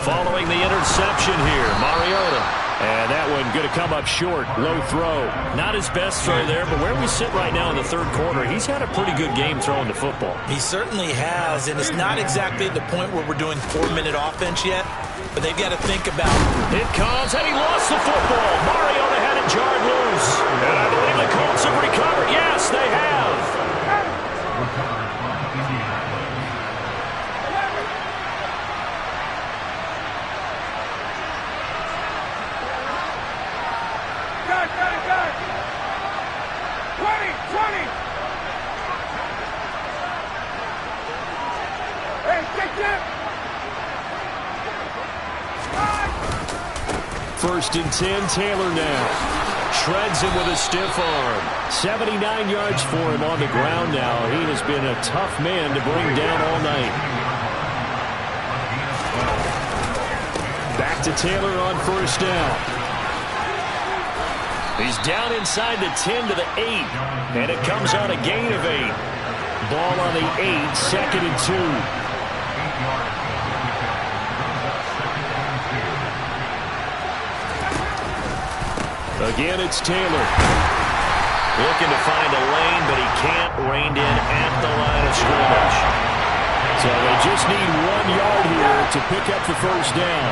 Following the interception here, Mariota. And that one going to come up short. Low throw. Not his best throw there, but where we sit right now in the third quarter, he's had a pretty good game throwing the football. He certainly has, and it's not exactly at the point where we're doing 4-minute offense yet, but they've got to think about it. It comes, and he lost the football. Mariota had it jarred loose. And I believe the Colts have recovered. Yes, they have. Got it. 20. Hey, take that. 1st and 10, Taylor now. Shreds him with a stiff arm. 79 yards for him on the ground now. He has been a tough man to bring down all night. Back to Taylor on 1st down. He's down inside the 10 to the 8. And it comes on a gain of 8. Ball on the 8, 2nd and 2. Again, it's Taylor. Looking to find a lane, but he can't. Reined in at the line of scrimmage. So they just need 1 yard here to pick up the 1st down.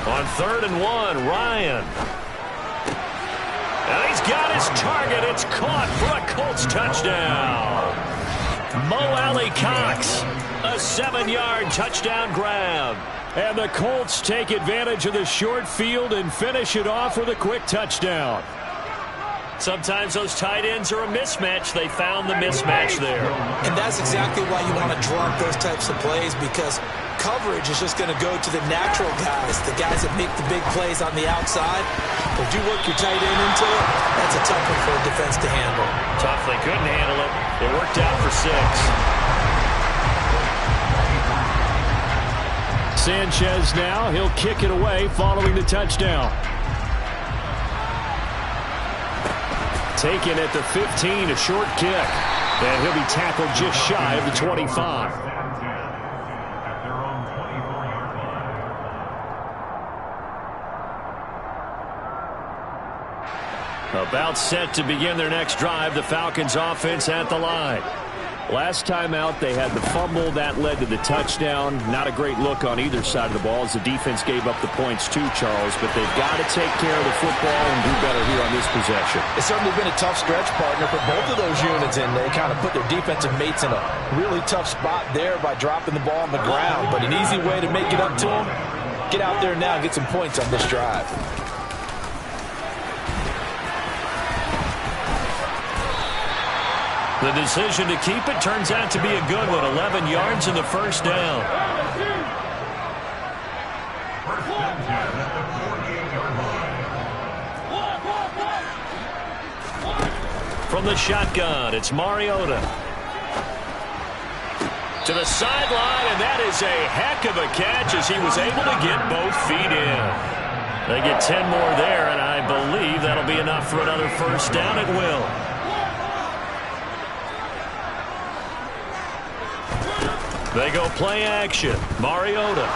On 3rd and 1, Ryan. And he's got his target. It's caught for a Colts touchdown. Mo Alley-Cox, a 7-yard touchdown grab. And the Colts take advantage of the short field and finish it off with a quick touchdown. Sometimes those tight ends are a mismatch. They found the mismatch there. And that's exactly why you want to draw up those types of plays, because coverage is just going to go to the natural guys, the guys that make the big plays on the outside. If you work your tight end into it, that's a tough one for a defense to handle. Tough, they couldn't handle it. It worked out for 6. Sanchez now, he'll kick it away following the touchdown. Taken at the 15, a short kick. And he'll be tackled just shy of the 25. About set to begin their next drive, the Falcons offense at the line. Last time out, they had the fumble that led to the touchdown. Not a great look on either side of the ball as the defense gave up the points too, Charles. But they've got to take care of the football and do better here on this possession. It's certainly been a tough stretch, partner, for both of those units, and they kind of put their defensive mates in a really tough spot there by dropping the ball on the ground. But an easy way to make it up to them, get out there now and get some points on this drive. The decision to keep it turns out to be a good one. 11 yards in the 1st down. From the shotgun, it's Mariota. To the sideline, and that is a heck of a catch as he was able to get both feet in. They get 10 more there, and I believe that'll be enough for another 1st down. It will. They go play action. Mariota.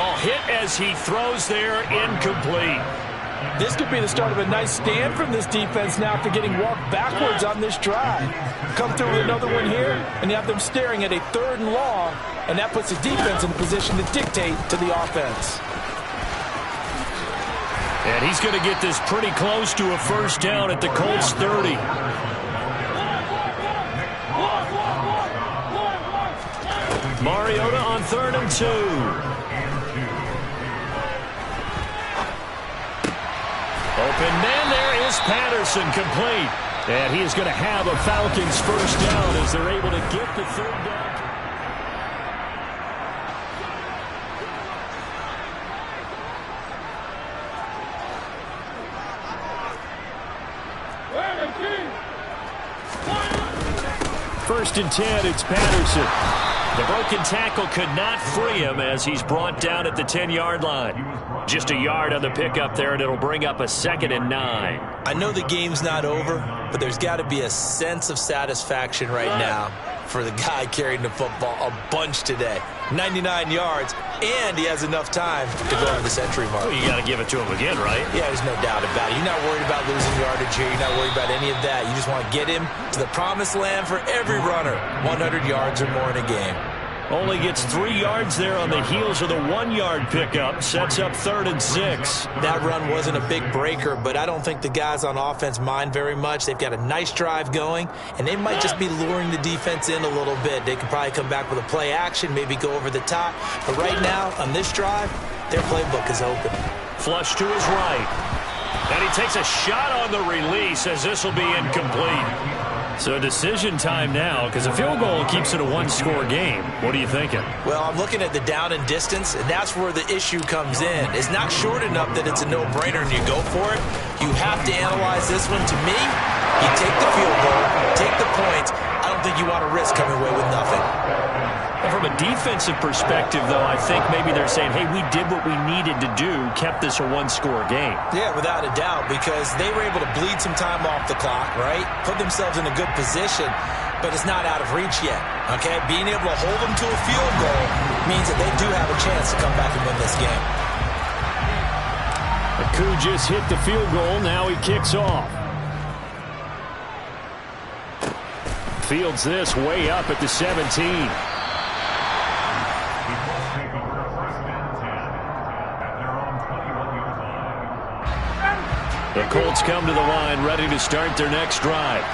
Oh, hit as he throws there, incomplete. This could be the start of a nice stand from this defense now after getting walked backwards on this drive. Come through with another one here, and you have them staring at a 3rd and long, and that puts the defense in a position to dictate to the offense. And he's going to get this pretty close to a 1st down at the Colts 30. Mariota on 3rd and 2. Open man, there is Patterson, complete. And he is going to have a Falcons 1st down as they're able to get the 3rd down. 1st and 10, it's Patterson. The broken tackle could not free him as he's brought down at the 10-yard line. Just a yard on the pickup there, and it'll bring up a 2nd and 9. I know the game's not over, but there's got to be a sense of satisfaction right now for the guy carrying the football a bunch today. 99 yards, and he has enough time to go over the century mark. Well, you got to give it to him again, right? Yeah, there's no doubt about it. You're not worried about losing yardage here. You're not worried about any of that. You just want to get him to the promised land for every runner. 100 yards or more in a game. Only gets 3 yards there on the heels of the 1-yard pickup. Sets up 3rd and 6. That run wasn't a big breaker, but I don't think the guys on offense mind very much. They've got a nice drive going, and they might just be luring the defense in a little bit. They could probably come back with a play action, maybe go over the top. But right now, on this drive, their playbook is open. Flush to his right. And he takes a shot on the release as this will be incomplete. So decision time now, because a field goal keeps it a 1-score game. What are you thinking? Well, I'm looking at the down and distance, and that's where the issue comes in. It's not short enough that it's a no-brainer and you go for it. You have to analyze this one. To me, you take the field goal, take the points. I don't think you want to risk coming away with nothing. And from a defensive perspective, though, I think maybe they're saying, hey, we did what we needed to do, kept this a 1-score game. Yeah, without a doubt, because they were able to bleed some time off the clock, right? Put themselves in a good position, but it's not out of reach yet, okay? Being able to hold them to a field goal means that they do have a chance to come back and win this game. Aku just hit the field goal. Now he kicks off. Fields this way up at the 17. The Colts come to the line, ready to start their next drive.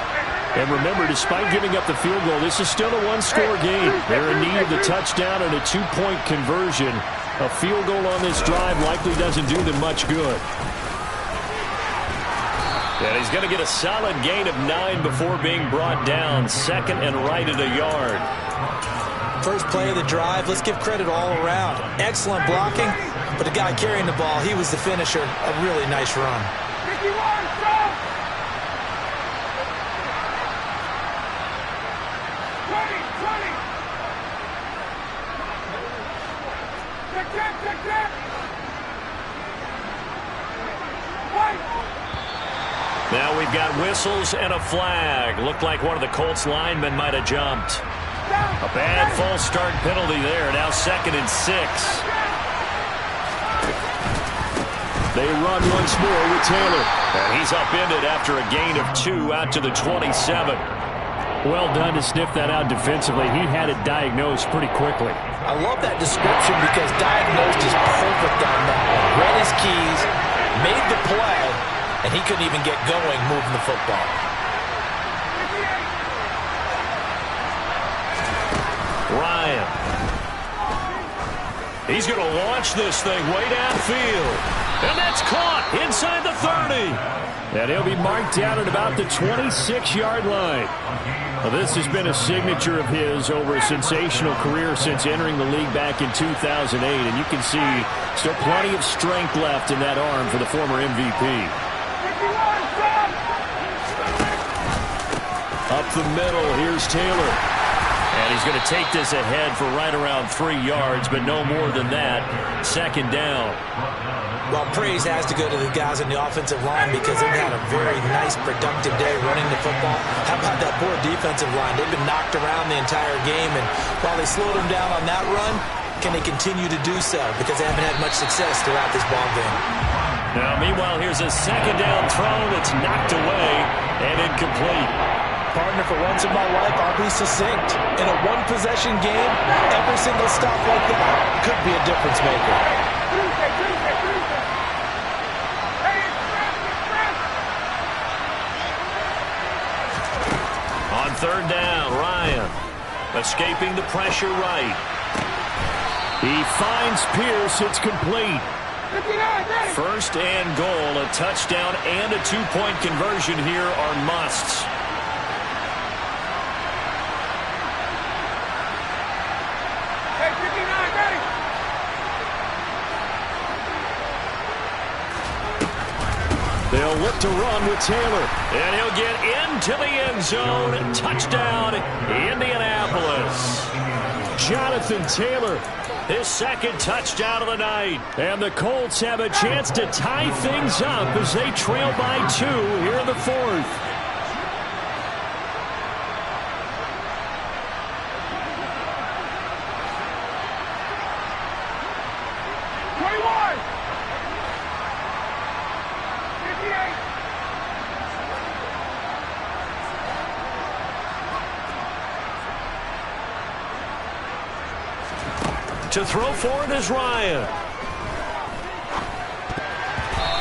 And remember, despite giving up the field goal, this is still a 1-score game. They're in need of the touchdown and a 2-point conversion. A field goal on this drive likely doesn't do them much good. And he's going to get a solid gain of 9 before being brought down. 2nd and right at a yard. First play of the drive, let's give credit all around. Excellent blocking, but the guy carrying the ball, he was the finisher. A really nice run. 51, go! 20. Check that. Now we've got whistles and a flag. Looked like one of the Colts linemen might have jumped. A bad false start penalty there. Now 2nd and 6. They run once more with Taylor. And he's upended after a gain of 2 out to the 27. Well done to sniff that out defensively. He had it diagnosed pretty quickly. I love that description because diagnosed is perfect on that one. Read his keys, made the play, and he couldn't even get going moving the football. Ryan. He's going to launch this thing way downfield. And that's caught inside the 30. And he'll be marked down at about the 26-yard line. Well, this has been a signature of his over a sensational career since entering the league back in 2008. And you can see still plenty of strength left in that arm for the former MVP. Up the middle, here's Taylor. And he's going to take this ahead for right around 3 yards, but no more than that. 2nd down. Well, praise has to go to the guys on the offensive line because they've had a very nice, productive day running the football. How about that poor defensive line? They've been knocked around the entire game, and while they slowed them down on that run, can they continue to do so? Because they haven't had much success throughout this ball game. Now, meanwhile, here's a 2nd down throw that's knocked away and incomplete. Partner, for once in my life, I'll be succinct. In a one-possession game, every single stop like that could be a difference maker. On 3rd down, Ryan escaping the pressure right. He finds Pierce. It's complete. 1st and goal. A touchdown and a 2-point conversion here are musts. They'll they'll look to run with Taylor. And he'll get into the end zone. Touchdown, Indianapolis. Jonathan Taylor, his second touchdown of the night. And the Colts have a chance to tie things up as they trail by 2 here in the fourth. To throw for it is Ryan.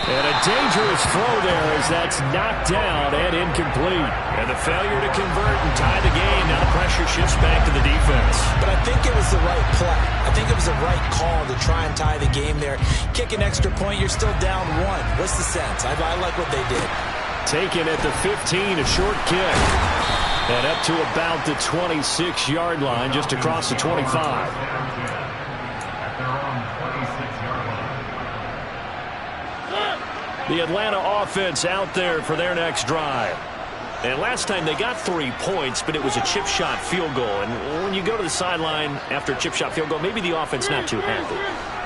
And a dangerous throw there as that's knocked down and incomplete. And the failure to convert and tie the game. Now the pressure shifts back to the defense. But I think it was the right play. I think it was the right call to try and tie the game there. Kick an extra point, you're still down 1. What's the sense? I like what they did. Taken at the 15, a short kick. And up to about the 26-yard line, just across the 25. The Atlanta offense out there for their next drive. And last time they got 3 points, but it was a chip shot field goal. And when you go to the sideline after a chip shot field goal, maybe the offense not too happy.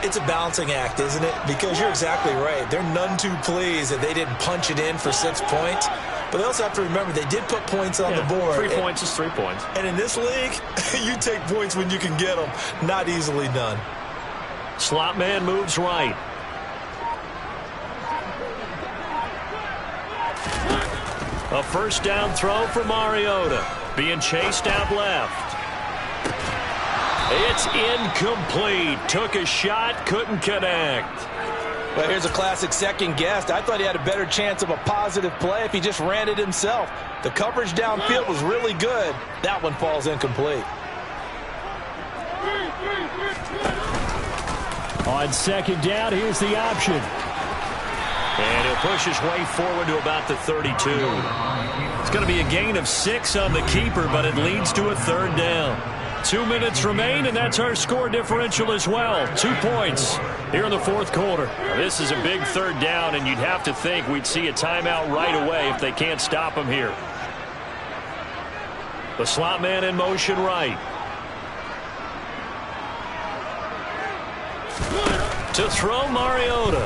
It's a balancing act, isn't it? Because you're exactly right. They're none too pleased that they didn't punch it in for 6 points. But they also have to remember they did put points on the board. 3 points is 3 points. And in this league, you take points when you can get them. Not easily done. Slot man moves right. A first down throw for Mariota. Being chased out left. It's incomplete. Took a shot, couldn't connect. Well, here's a classic second guess. I thought he had a better chance of a positive play if he just ran it himself. The coverage downfield was really good. That one falls incomplete. On second down, here's the option. And he'll push his way forward to about the 32. It's going to be a gain of 6 on the keeper, but it leads to a third down. 2 minutes remain, and that's our score differential as well. 2 points here in the fourth quarter. This is a big third down, and you'd have to think we'd see a timeout right away if they can't stop him here. The slot man in motion right. To throw Mariota.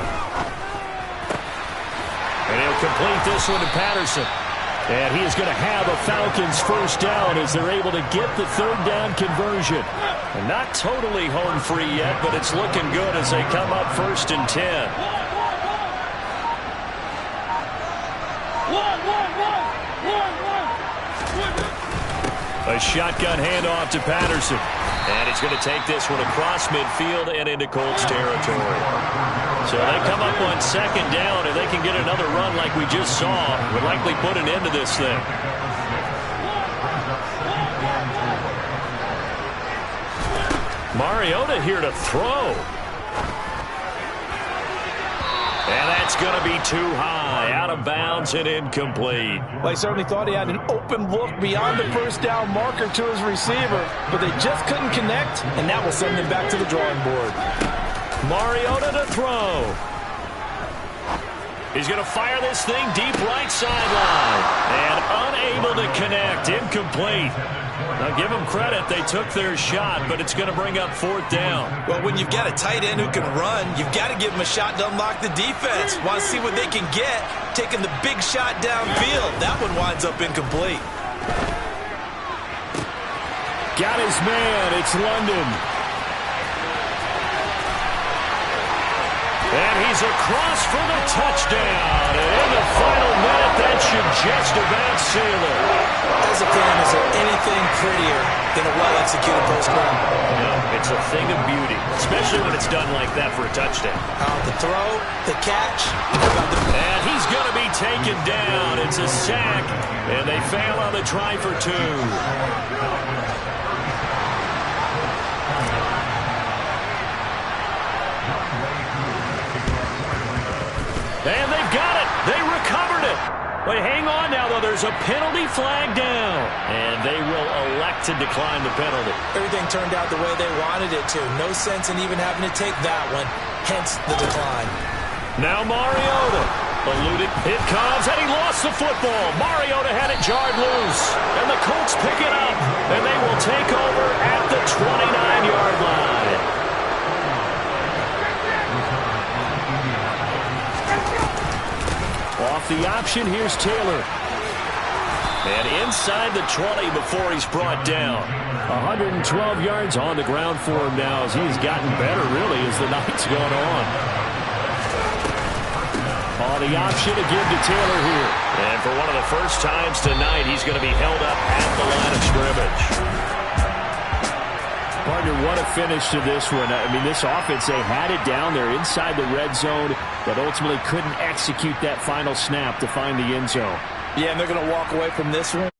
And he'll complete this one to Patterson. And he is going to have a Falcons first down as they're able to get the third down conversion. And not totally home free yet, but it's looking good as they come up 1st and 10. A shotgun handoff to Patterson. And he's going to take this one across midfield and into Colts territory. So they come up on second down, and they can get another run like we just saw. Would likely put an end to this thing. Mariota here to throw. And that's going to be too high, out of bounds and incomplete. Well, I certainly thought he had an open look beyond the first down marker to his receiver, but they just couldn't connect, and that will send him back to the drawing board. Mariota to throw. He's going to fire this thing deep right sideline. And unable to connect, incomplete. Now, give them credit. They took their shot, but it's going to bring up 4th down. Well, when you've got a tight end who can run, you've got to give him a shot to unlock the defense. Want to see what they can get, taking the big shot downfield. That one winds up incomplete. Got his man. It's London. And he's across for the touchdown. And in the final minute, that should just about seal it. As a fan, is there anything prettier than a well-executed postcard? No, it's a thing of beauty, especially when it's done like that for a touchdown. The throw, the catch. And he's going to be taken down. It's a sack, and they fail on the try for 2. And they've got it. They recovered it. But hang on now, though. There's a penalty flag down. And they will elect to decline the penalty. Everything turned out the way they wanted it to. No sense in even having to take that one. Hence the decline. Now Mariota. Eluded. It comes, and he lost the football. Mariota had it jarred loose. And the Colts pick it up, and they will take over at the 29-yard line. Off the option, here's Taylor. And inside the 20 before he's brought down. 112 yards on the ground for him now as he's gotten better, really, as the night's gone on. On the option to give to Taylor here. And for one of the first times tonight, he's going to be held up at the line of scrimmage. Partner, what a finish to this one. I mean, this offense, they had it down there inside the red zone, but ultimately couldn't execute that final snap to find the end zone. Yeah, and they're going to walk away from this one